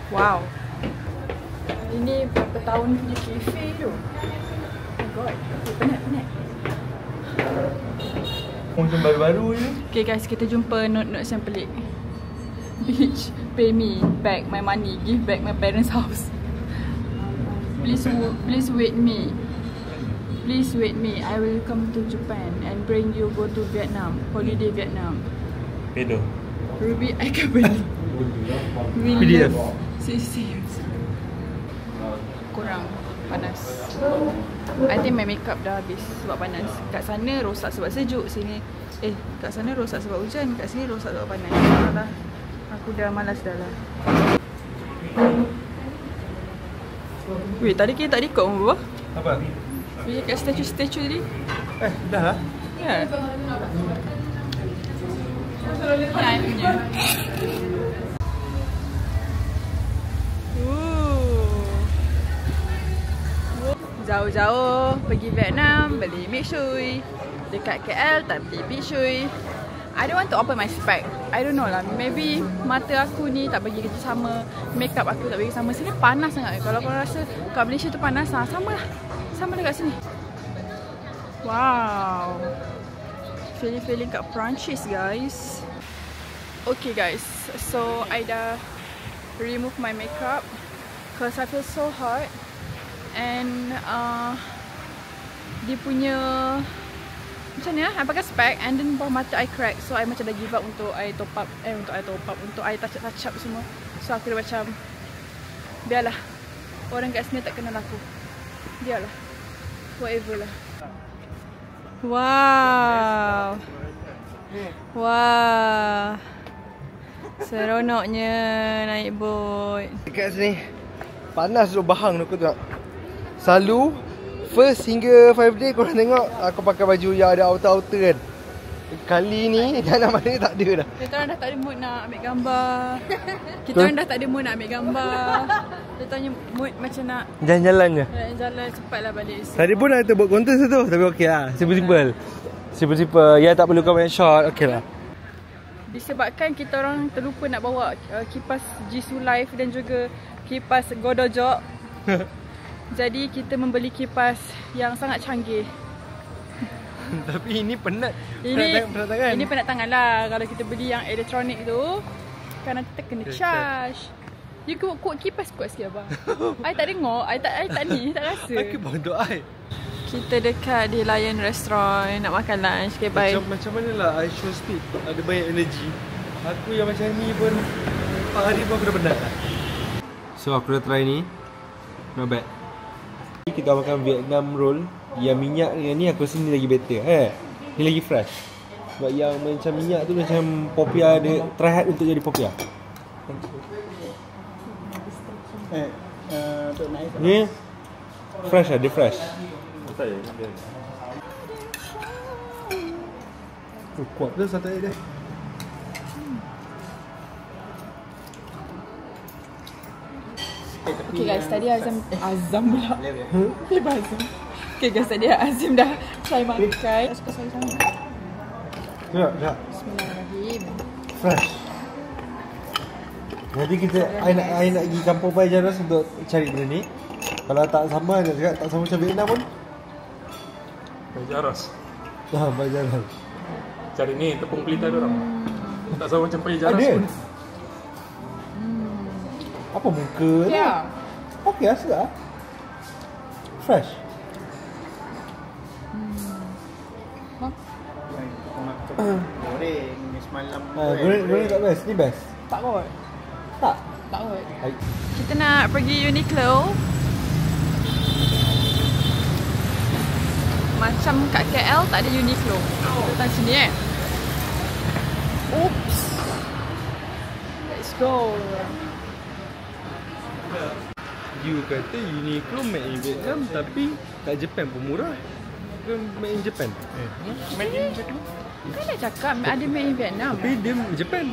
[SPEAKER 1] Wow. Ini berapa tahun punya cafe tu? Oh my god. Penat.
[SPEAKER 2] Macam baru-baru je.
[SPEAKER 1] Okay guys, kita jumpa note-note yang pelik. Bitch, pay me back my money, give back my parents' house. Please wait me. I will come to Japan and bring you go to Vietnam, holiday Vietnam.
[SPEAKER 5] Pedo.
[SPEAKER 1] Ruby, I can beli.
[SPEAKER 2] PDF.
[SPEAKER 1] Kurang panas. I think my makeup dah habis sebab panas. Kat sana rosak sebab sejuk, sini kat sana rosak sebab hujan, kat sini rosak sebab panas. Aku dah malas dah lah. Weh, tadi kita tak record pun apa?
[SPEAKER 2] Apa?
[SPEAKER 1] Pergi kat statue tadi.
[SPEAKER 2] Dah lah.
[SPEAKER 1] Ya. Ni I punya. Jauh-jauh pergi Vietnam beli Big Shui. Dekat KL tak beli Big Shui. I don't want to open my spec. I don't know lah. Maybe mata aku ni tak bagi kerja sama. Makeup aku tak bagi sama. Sini panas sangat. Kalau korang rasa kat Malaysia tu panas lah, sama lah. Sama dekat sini. Wow. Feeling kat Perancis guys. Okay guys. So I dah remove my makeup because I feel so hot. And dia punya macam ni lah, I pakai spec and then bawah mata I crack. So I macam dah give up untuk I top up. Untuk I touch up semua. So aku dah macam biarlah, orang kat sini tak kenal aku. Biarlah, whatever lah. Wow, seronoknya naik boat.
[SPEAKER 2] Dekat sini panas tu bahang aku tengok. Selalu first hingga 5 day korang tengok aku pakai baju yang ada outer kan. Kali ni dalam mana tak ada dah.
[SPEAKER 1] Kita orang dah tak ada mood nak ambil gambar. Kita orang dah tak ada mood nak ambil gambar. Kita tanya mood macam nak
[SPEAKER 2] jalan-jalan je.
[SPEAKER 1] Jalan cepatlah balik.
[SPEAKER 2] Tadi pun nak buat konten tu tapi okey lah. Simple. Ya tak perlu komen shot. Okey lah.
[SPEAKER 1] Disebabkan kita orang terlupa nak bawa kipas Jisoo Live dan juga kipas Godojok. Jadi kita membeli kipas yang sangat canggih.
[SPEAKER 2] Tapi ini penat. Penat tangan.
[SPEAKER 1] Ini penat tangan lah. Kalau kita beli yang elektronik tu, kan nanti kita kena charge. You kuat kipas kuat sikit abang. I tak dengar, I tak ni, tak rasa.
[SPEAKER 2] Aku bantu I.
[SPEAKER 1] Kita dekat di Lion Restaurant nak makan lunch. Okay, bye.
[SPEAKER 2] Macam mana lah I show speed. Ada banyak energy. Aku yang macam ni pun 4 hari pun aku dah penat. So aku dah try ni. Not bad. Kita makan Vietnam roll. Yang minyak dengan ni aku rasa ni lagi better. Ni lagi fresh. Sebab yang macam minyak tu macam popia dia try hard untuk jadi popia. Ni fresh lah, dia fresh. Kuat dah satu air dia.
[SPEAKER 1] Okay guys, tadi Azam pula. Tiba Azam. Okay guys, tadi Azim dah try makan. Suka saya sangat.
[SPEAKER 2] Ya.
[SPEAKER 1] Bismillahirrahmanirrahim.
[SPEAKER 2] Fresh. Nanti kita I nak pergi kampung Pai Jaras untuk cari benda ni. Kalau tak sama, nak cakap tak sama macam Vietnam pun.
[SPEAKER 5] Pai Jaras.
[SPEAKER 2] Pai Jaras.
[SPEAKER 5] Cari ni tepung pelita dia orang. Tak sama macam Pai Jaras
[SPEAKER 2] Ada.
[SPEAKER 5] pun.
[SPEAKER 2] Apa muka tu?
[SPEAKER 1] Ya.
[SPEAKER 2] Okey, rasa lah. Fresh.
[SPEAKER 3] Goreng ni semalam.
[SPEAKER 2] Goreng tak best. Ni best.
[SPEAKER 1] Tak kot.
[SPEAKER 2] Tak.
[SPEAKER 1] Tak kot.
[SPEAKER 2] Hai.
[SPEAKER 1] Kita nak pergi Uniqlo. Macam kat KL tak ada Uniqlo. Datang sini Oops. Let's go.
[SPEAKER 2] You kata Uniqlo made in Vietnam tapi kat Japan pun murah. Bukan made in Japan.
[SPEAKER 5] Made in Japan.
[SPEAKER 1] Kan dah cakap ada made in Vietnam.
[SPEAKER 2] Tapi dia Japan.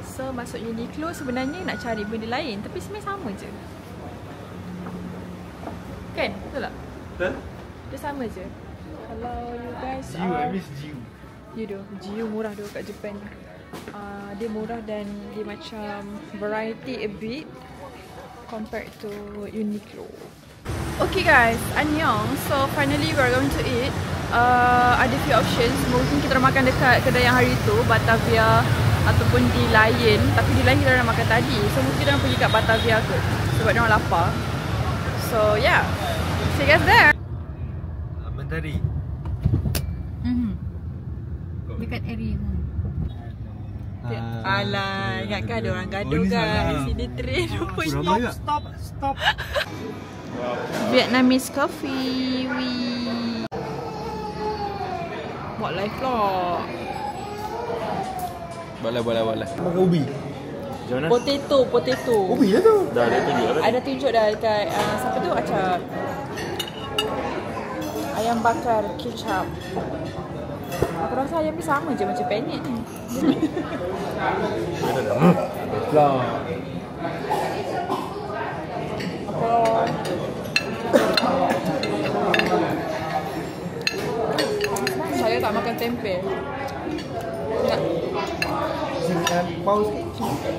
[SPEAKER 1] So masuk Uniqlo sebenarnya nak cari benda lain tapi sebenarnya sama je. Kan? Betul tak?
[SPEAKER 2] Betul?
[SPEAKER 1] Dia sama je. Kalau you guys
[SPEAKER 2] Jiu, I miss Jiu.
[SPEAKER 1] You do. Jiu murah tu kat Japan. Dia murah dan dia macam variety a bit compared to Uniqlo. Okay guys, annyeong. So finally we're going to eat. Ada few options. Mungkin kita nak makan dekat kedai yang hari tu, Batavia ataupun di Lion. Tapi di Lion kita nak makan tadi. So mungkin kita nak pergi kat Batavia kot. Sebab dia orang lapar. So yeah. See you guys there.
[SPEAKER 2] Mentari.
[SPEAKER 4] Dekat area.
[SPEAKER 1] Alah, ingatkan ada orang gaduh guys. Sini train rupanya.
[SPEAKER 2] Stop.
[SPEAKER 1] Vietnamese coffee. Buat live vlog.
[SPEAKER 2] Boleh. Makan ubi.
[SPEAKER 5] Macam mana?
[SPEAKER 1] Potato.
[SPEAKER 2] Ubi lah tu.
[SPEAKER 5] Dah ada tunjuk dah.
[SPEAKER 1] Ada tunjuk dah dekat siapa tu Acap. Ayam bakar kecap. Aku rasa ayam ni sama je macam penyet ni.
[SPEAKER 2] Lah.
[SPEAKER 1] Saya tak makan tempe. Nak
[SPEAKER 2] Pause sikit.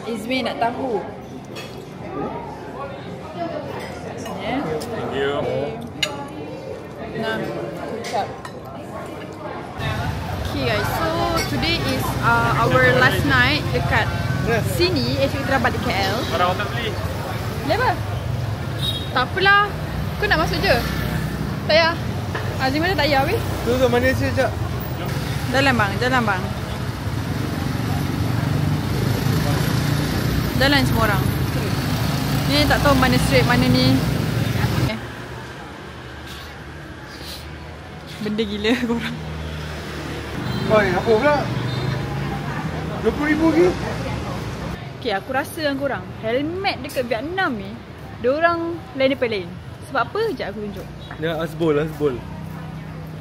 [SPEAKER 1] Izmi nak tahu. Ya.
[SPEAKER 5] Thank you.
[SPEAKER 1] Nah, kecap. Okay guys, so today is our last night dekat sini. Actually kita dah balik KL.
[SPEAKER 5] Orang hotel beli.
[SPEAKER 1] Kenapa? Tak apalah. Kau nak masuk je? Tak payah. Azim mana tak payah weh?
[SPEAKER 2] Tu mana sih, Cak?
[SPEAKER 1] Jalan bang. Jalan semua orang. Ni tak tahu mana straight, mana ni. Benda gila korang.
[SPEAKER 2] Oi, apa pula? 20,000 lagi?
[SPEAKER 1] Okay, aku rasa dengan korang helmet dekat Vietnam ni diorang lain daripada lain. Sebab apa? Sekejap aku tunjuk.
[SPEAKER 2] Ya, asbol.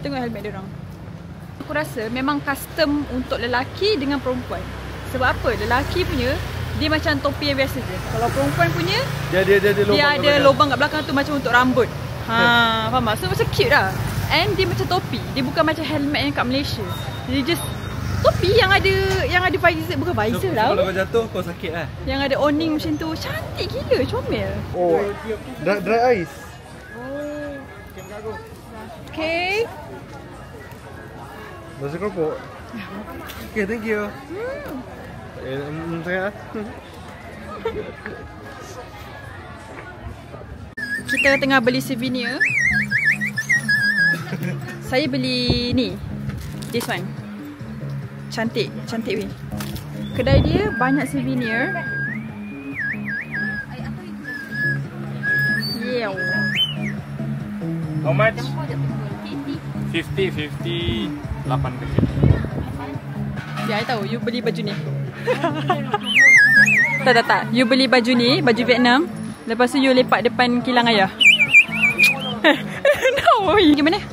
[SPEAKER 1] Tengok helmet diorang. Aku rasa memang custom untuk lelaki dengan perempuan. Sebab apa? Lelaki punya dia macam topi yang biasa je. Kalau perempuan punya dia ada lubang kat belakang tu macam untuk rambut. Faham tak? So macam cute lah. And dia macam topi. Dia bukan macam helmet yang kat Malaysia. Dia just topi yang ada visor. Bukan visor lah.
[SPEAKER 2] Kalau kau jatuh kau sakit lah.
[SPEAKER 1] Yang ada awning macam tu. Cantik gila, comel.
[SPEAKER 2] Oh, dry ice.
[SPEAKER 1] Oh, Okay.
[SPEAKER 2] Nasi keropok. Okay, thank you. Sangat.
[SPEAKER 1] Kita tengah beli souvenir. Saya beli ni. This one. Cantik, cantik weh. Kedai dia banyak souvenir. Yeah.
[SPEAKER 5] How much? 50, 8 ringgit.
[SPEAKER 1] Ya, I tahu. You beli baju ni. Tak. You beli baju ni, baju Vietnam. Lepas tu you lepak depan kilang ayah. No. Gimana?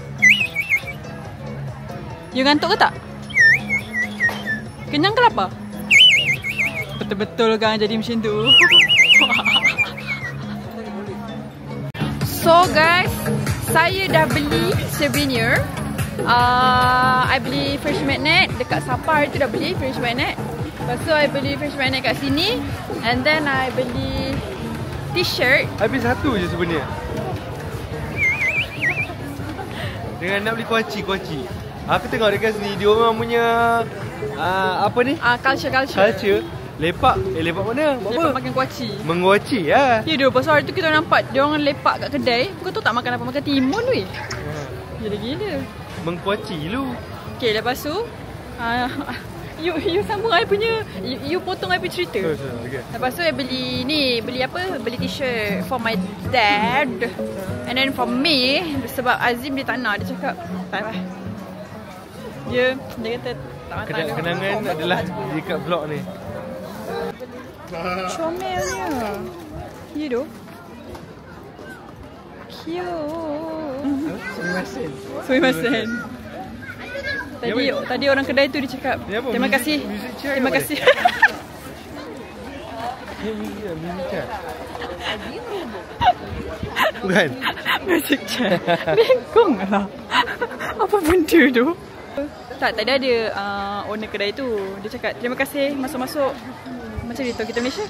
[SPEAKER 1] You ngantuk ke tak? Kenyang ke lapar? Betul-betul kan jadi macam tu. So guys, saya dah beli souvenir. I beli fresh magnet dekat Sapar tu, dah beli fresh magnet. Lepas tu I beli fresh magnet kat sini. And then I beli t-shirt.
[SPEAKER 2] Habis satu je sebenarnya. Dengan nak beli kuaci. Aku tengok dekat sini dia orang punya apa ni? Culture. Lepak. Lepak mana? Buat
[SPEAKER 1] lepak
[SPEAKER 2] apa?
[SPEAKER 1] makan kuaci.
[SPEAKER 2] Menguaci ya.
[SPEAKER 1] Ya, pasal hari tu kita nampak dia orang lepak kat kedai. Kau tahu tak makan apa? Makan timun weh. Gila-gila.
[SPEAKER 2] Mengkuaci lu.
[SPEAKER 1] Okay, lepas tu you sambung I punya, you potong I punya cerita.
[SPEAKER 2] Okay.
[SPEAKER 1] Lepas tu I beli ni, beli t-shirt for my dad. And then for me, sebab Azim dia tak nak, dia cakap tak lah. Dia kata tak nak.
[SPEAKER 2] Kenangan adalah dekat vlog ni.
[SPEAKER 1] Comelnya. Ya doh. Cute. Sumimasen. Tadi orang kedai tu dia cakap, terima kasih. Terima kasih.
[SPEAKER 2] Music chair. Bukan.
[SPEAKER 1] Music chair. Bengkong lah. Apa benda tu? Tak, tadi ada owner kedai tu. Dia cakap, terima kasih masuk-masuk. Macam itu kita Malaysia.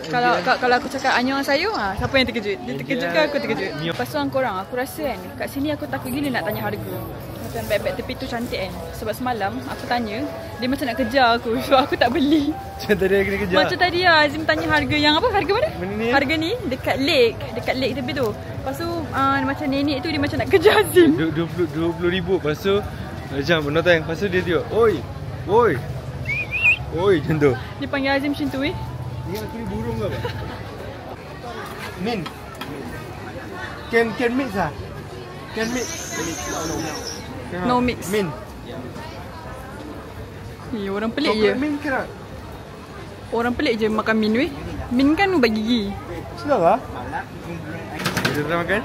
[SPEAKER 1] Kalau aku cakap annyeonghaseyo, siapa yang terkejut? Dia terkejut ke aku terkejut? Lepas tu korang, aku rasa kan kat sini aku takut gila nak tanya harga. Macam beg-beg tepi tu cantik kan. Sebab semalam aku tanya, dia macam nak kejar aku. So aku tak beli.
[SPEAKER 2] Macam tadi aku kena kejar.
[SPEAKER 1] Macam tadi Azim tanya harga yang apa? Harga mana?
[SPEAKER 2] Ni,
[SPEAKER 1] harga ni dekat lake tepi tu. Lepas tu macam nenek tu dia macam nak kejar Azim.
[SPEAKER 2] 20,000. Lepas tu macam menoteng. Lepas tu dia tengok, Oi macam tu.
[SPEAKER 1] Dia panggil Azim macam tu weh.
[SPEAKER 2] Ni aku ni burung ke apa? Min. Can mix ah? Can mix.
[SPEAKER 1] No mix.
[SPEAKER 2] Min.
[SPEAKER 1] Orang pelik je.
[SPEAKER 2] Min kena.
[SPEAKER 1] Orang pelik je makan min weh. Min kan ubat gigi.
[SPEAKER 2] Sedap lah. Kita makan.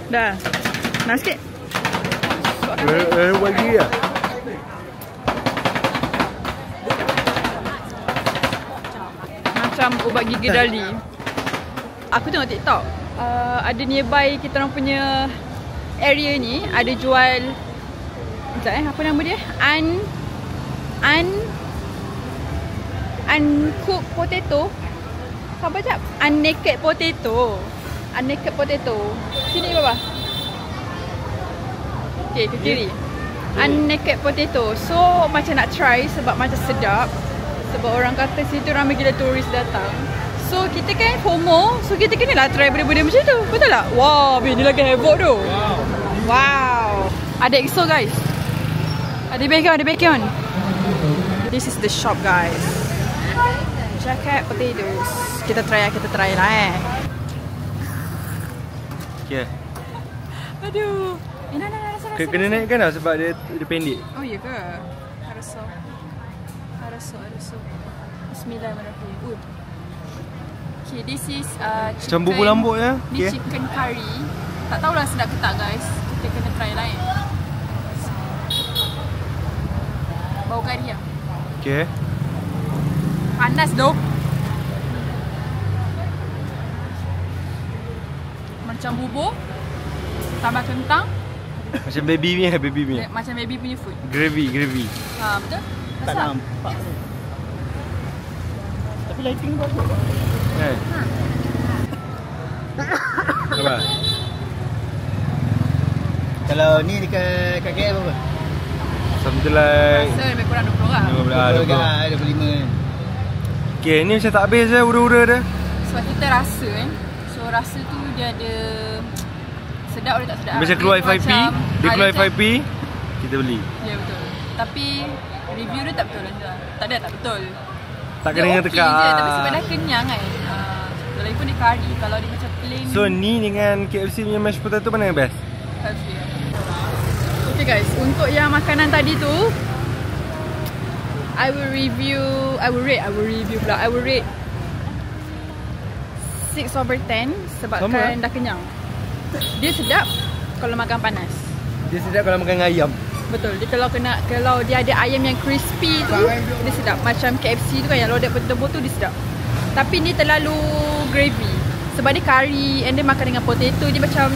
[SPEAKER 1] Dah. Nak sikit?
[SPEAKER 2] Ubat gigi lah.
[SPEAKER 1] Macam ubat gigi Dali. Aku tengok TikTok. Ada nearby kita orang punya area ni ada jual. Sekejap apa nama dia? Uncooked potato. Apa jap? Unnaked potato. Unnaked potato. Sini bapa. Okay, ke kiri. Unnaked potato. So macam nak try sebab macam sedap. Sebab orang kata situ ramai gila turis datang. So kita kan FOMO. So kita kenalah try benda-benda macam tu. Betul tak? Wow, ni lagi heboh tu. Wow. Ada EXO guys. Ada bacon. This is the shop guys. Jacket potatoes. Kita try lah
[SPEAKER 2] Okay.
[SPEAKER 1] Aduh. Rasa.
[SPEAKER 2] Kena naikkan lah sebab dia pendek.
[SPEAKER 1] Oh iya ke? Rasa. Bismillahirrahmanirrahim. Okay, this is chicken.
[SPEAKER 2] Macam bubur lambuk ya.
[SPEAKER 1] Ni chicken curry. Tak tahulah sedap ke tak guys. Kita kena try lah Bau kari lah.
[SPEAKER 2] Okay.
[SPEAKER 1] Panas doh. Macam bubur tambah kentang.
[SPEAKER 2] Macam baby punya.
[SPEAKER 1] Macam baby punya food.
[SPEAKER 2] Gravy.
[SPEAKER 1] Betul? Tak nampak.
[SPEAKER 5] Tapi lighting bagus.
[SPEAKER 2] Kan? Apa?
[SPEAKER 3] Kalau ni dekat KL berapa?
[SPEAKER 2] Something like
[SPEAKER 1] Rasa lebih kurang 20 orang.
[SPEAKER 3] 25.
[SPEAKER 2] Okay, ni macam tak habis je ura-ura dia.
[SPEAKER 1] Sebab kita rasa kan. So rasa tu dia ada sedap atau tak sedap.
[SPEAKER 2] Macam keluar FYP, dia keluar
[SPEAKER 1] macam-
[SPEAKER 2] FYP, kita beli.
[SPEAKER 1] Ya betul. Tapi review dia tak betul lah. Tak ada, tak betul.
[SPEAKER 2] Tak kena dengan
[SPEAKER 1] Dia
[SPEAKER 2] tekak.
[SPEAKER 1] okey je, tapi sebab dah kenyang kan. Lagipun dia kari. Kalau dia macam plain.
[SPEAKER 2] So ni dengan KFC punya mashed potato mana yang best?
[SPEAKER 1] Okay guys, untuk yang makanan tadi tu I will rate 6/10 sebabkan dah kenyang. Dia sedap kalau makan panas.
[SPEAKER 2] Dia sedap kalau makan ayam.
[SPEAKER 1] Betul. Dia kalau dia ada ayam yang crispy tu, dia sedap. Macam KFC tu kan yang loaded potato tu dia sedap. Tapi ni terlalu gravy. Sebab dia curry and dia makan dengan potato dia macam,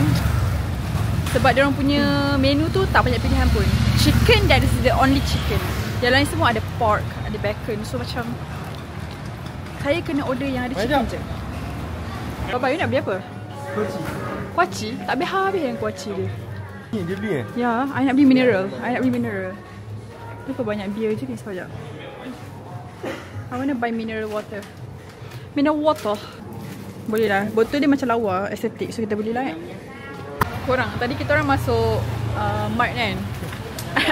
[SPEAKER 1] sebab dia orang punya menu tu tak banyak pilihan pun. Chicken that is the only chicken. Yang lain semua ada pork, ada bacon. So macam saya kena order yang ada chicken je. Baba, you nak beli apa? Kuaci? Tak habis yang kuaci dia.
[SPEAKER 2] Ni dia beli eh?
[SPEAKER 1] Ya, I nak beli mineral. Lupa banyak beer je ni sekejap. I wanna buy mineral water. Mineral water. Boleh lah. Botol dia macam lawa, estetik. So kita belilah kan. Korang, tadi kita orang masuk Mart kan.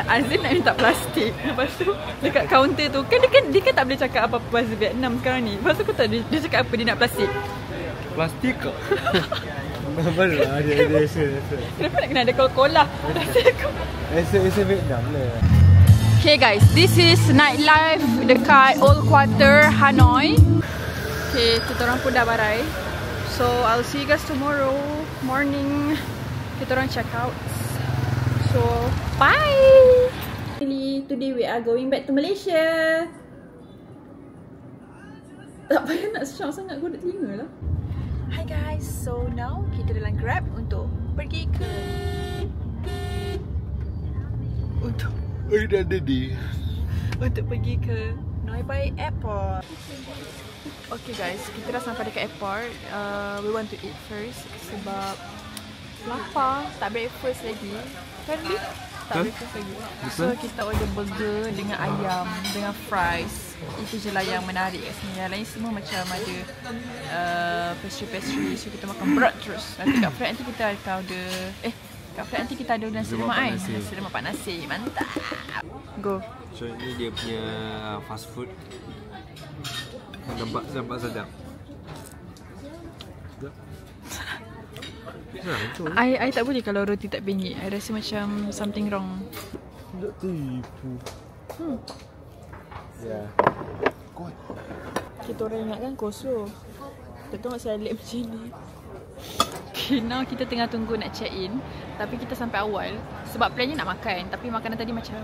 [SPEAKER 1] Azim nak minta plastik. Lepas tu dekat kaunter tu kan dia kan tak boleh cakap apa-apa bahasa Vietnam sekarang ni. Lepas tu aku tahu dia cakap apa dia nak plastik.
[SPEAKER 2] Plastik kok. Baru lah dia
[SPEAKER 1] Kenapa nak kena ada Coca-Cola?
[SPEAKER 2] Esa Vietnam lah.
[SPEAKER 1] Okay guys, this is nightlife dekat Old Quarter Hanoi. Okay, kita orang pun dah barai. So I'll see you guys tomorrow morning. Kita orang check out. So bye. Today we are going back to Malaysia. Tak payah nak shout sangat, godok telinga lah. Hi guys, so now kita dalam Grab untuk pergi ke untuk pergi ke Noi Bai Airport. Okay guys, kita dah sampai dekat airport. We want to eat first sebab lapar, tak breakfast lagi. Kan Lee? Tak breakfast lagi. So kita order burger dengan ayam, dengan fries. Itu je lah yang menarik kat sini. Yang lain semua macam ada pastry. So kita makan berat terus. Nanti kat flight nanti kita akan order kat flight nanti kita ada nasi lemak kan. Nasi lemak pak nasi. Mantap. Go.
[SPEAKER 2] So ni dia punya fast food. Nampak sedap.
[SPEAKER 1] I tak boleh kalau roti tak bingit. I rasa macam something wrong.
[SPEAKER 2] Tak tipu. Ya.
[SPEAKER 1] Kita orang ingatkan kosong. Kita tengok saya late macam ni. Okay, now kita tengah tunggu nak check in. Tapi kita sampai awal sebab plannya nak makan. Tapi makanan tadi macam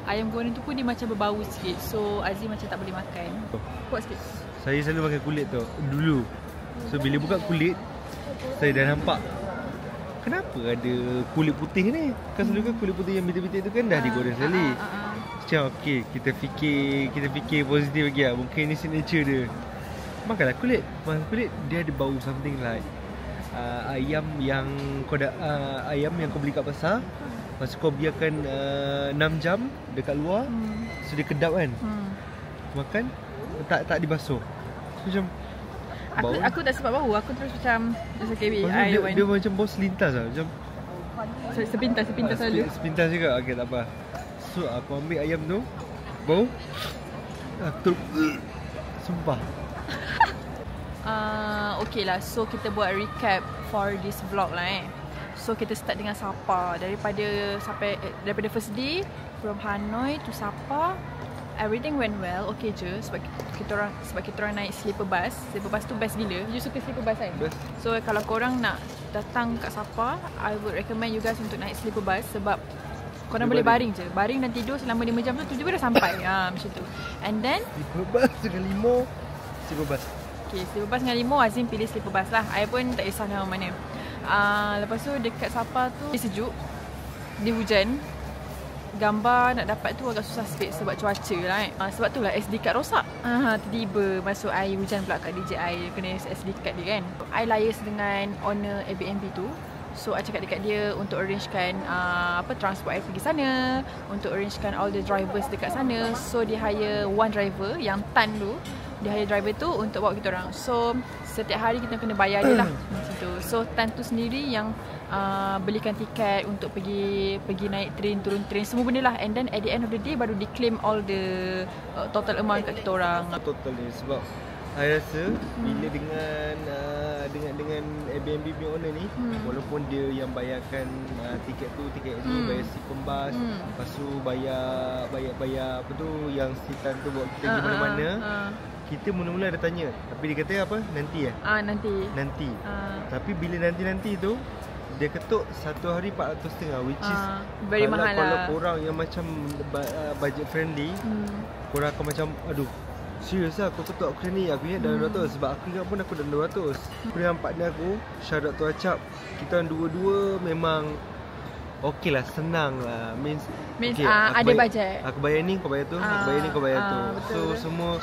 [SPEAKER 1] ayam goreng tu pun dia macam berbau sikit. So Azim macam tak boleh makan. Kuat sikit.
[SPEAKER 2] Saya selalu makan kulit tu dulu. So bila buka kulit, saya dah nampak kenapa ada kulit putih ni. Kan selalu kan kulit putih yang bintik-bintik tu kan dah digoreng sekali. Macam okey, kita fikir positif lagi lah. Mungkin ni signature dia. Makanlah kulit. Makan kulit dia ada bau something like ayam yang kau beli kat pasar. Lepas kau biarkan 6 jam dekat luar. So dia kedap kan. Makan tak dibasuh. So macam
[SPEAKER 1] Aku tak sebab bau, aku terus macam okay,
[SPEAKER 2] dia macam bau selintas lah. Macam
[SPEAKER 1] sepintas selalu.
[SPEAKER 2] Sepintas juga. Okay, tak apa. So aku ambil ayam tu, bau, aku sumpah.
[SPEAKER 1] Okay lah, so kita buat recap for this vlog lah So kita start dengan Sapa. Daripada first day from Hanoi to Sapa, everything went well, okay je. Sebab kita orang naik sleeper bus. Sleeper bus tu best gila. You suka sleeper bus kan?
[SPEAKER 2] Best.
[SPEAKER 1] So kalau korang nak datang kat Sapa, I would recommend you guys untuk naik sleeper bus. Sebab korang boleh baring je. Baring dan tidur selama 5 jam tu 7 dah sampai. Macam tu. And then
[SPEAKER 2] sleeper bus dengan limo. Sleeper bus.
[SPEAKER 1] Okay, sleeper bus dengan limo, Azim pilih sleeper bus lah. I pun tak kisah nama mana. Lepas tu dekat Sapa tu dia sejuk, dia hujan. gambar nak dapat tu agak susah sikit sebab cuaca lah sebab tu lah SD card rosak. Tiba-tiba masuk air hujan pula kat DJI, kena SD card dia kan. I liaise dengan owner Airbnb tu. So I cakap dekat dia untuk arrangekan transport I pergi sana, untuk arrangekan all the drivers dekat sana. So dia hire one driver yang Tan tu. Dia hire driver tu untuk bawa kita orang. So setiap hari kita kena bayar dia lah macam tu. So Tan tu sendiri yang belikan tiket untuk pergi naik train, turun train, semua benda lah. And then at the end of the day baru declaim all the total amount kat kita orang.
[SPEAKER 2] Total ni sebab I rasa bila dengan Airbnb punya owner ni, walaupun dia yang bayarkan tiket ni, bayar si pembas, lepas tu bayar apa tu yang si Tan tu bawa kita pergi mana-mana. Kita mula-mula ada tanya, tapi dia kata apa? Nanti nanti. Tapi bila nanti tu dia ketuk satu hari 450, which is
[SPEAKER 1] very mahal lah.
[SPEAKER 2] Kalau korang yang macam budget friendly, korang akan macam aduh, serius lah kau ketuk aku ni. Aku ingat dalam 200. Sebab aku ingat pun aku dalam 200. Aku dengan partner aku, shout out to Acap, kita orang dua-dua memang okey lah, senang lah. Means okay,
[SPEAKER 1] ada budget.
[SPEAKER 2] Aku bayar ni, kau bayar tu. Aku bayar ni, kau bayar tu.
[SPEAKER 1] Betul,
[SPEAKER 2] so semua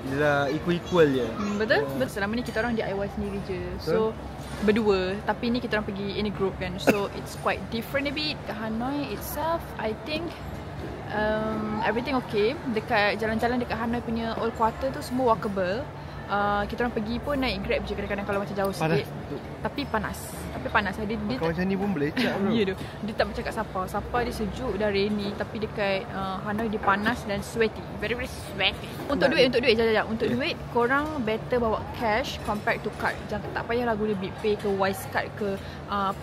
[SPEAKER 2] ialah equal je.
[SPEAKER 1] Betul. Selama ni kita orang DIY sendiri je. So berdua, tapi ni kita orang pergi in a group kan. So it's quite different a bit. Hanoi itself, I think everything okay. Dekat jalan-jalan dekat Hanoi punya old quarter tu semua walkable. Kita orang pergi pun naik Grab je kadang-kadang kalau macam jauh sikit. Tapi panas. Dia
[SPEAKER 2] macam ni pun boleh cak bro.
[SPEAKER 1] Ya tu. Dia tak macam kat Sapa. Sapa dia sejuk dan rainy, tapi dekat Hanoi dia panas dan sweaty. Very sweaty. Untuk duit jap. Untuk duit korang better bawa cash compared to card. Jangan, tak payahlah guna BitPay ke Wise card ke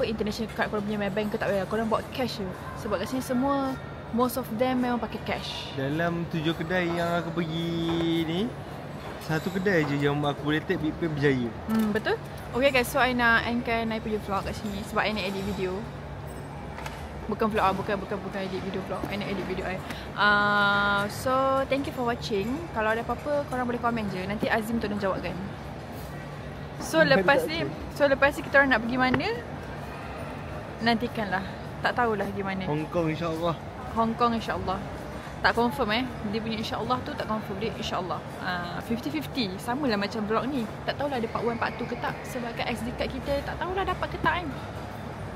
[SPEAKER 1] international card korang punya Maybank ke, tak payah. Korang bawa cash je. Sebab kat sini semua, most of them memang pakai cash.
[SPEAKER 2] Dalam 7 kedai yang aku pergi ni, satu kedai je yang aku boleh take BitPay berjaya.
[SPEAKER 1] Betul. Okay guys, so I nak endkan I punya vlog kat sini sebab I nak edit video. Bukan vlog, bukan edit video vlog. I nak edit video I. So thank you for watching. Kalau ada apa-apa korang boleh komen je. Nanti Azim tolong jawabkan. So lepas ni kita orang nak pergi mana? Nantikanlah. Tak tahulah pergi mana.
[SPEAKER 2] Hong Kong insya-Allah.
[SPEAKER 1] Tak confirm dia punya insya-Allah tu tak confirm, dia insya-Allah 50-50, samalah macam vlog ni. Tak tahulah ada part 1 part 2 ke tak, sebab kat SD card kita tak tahulah dapat ke tak kan.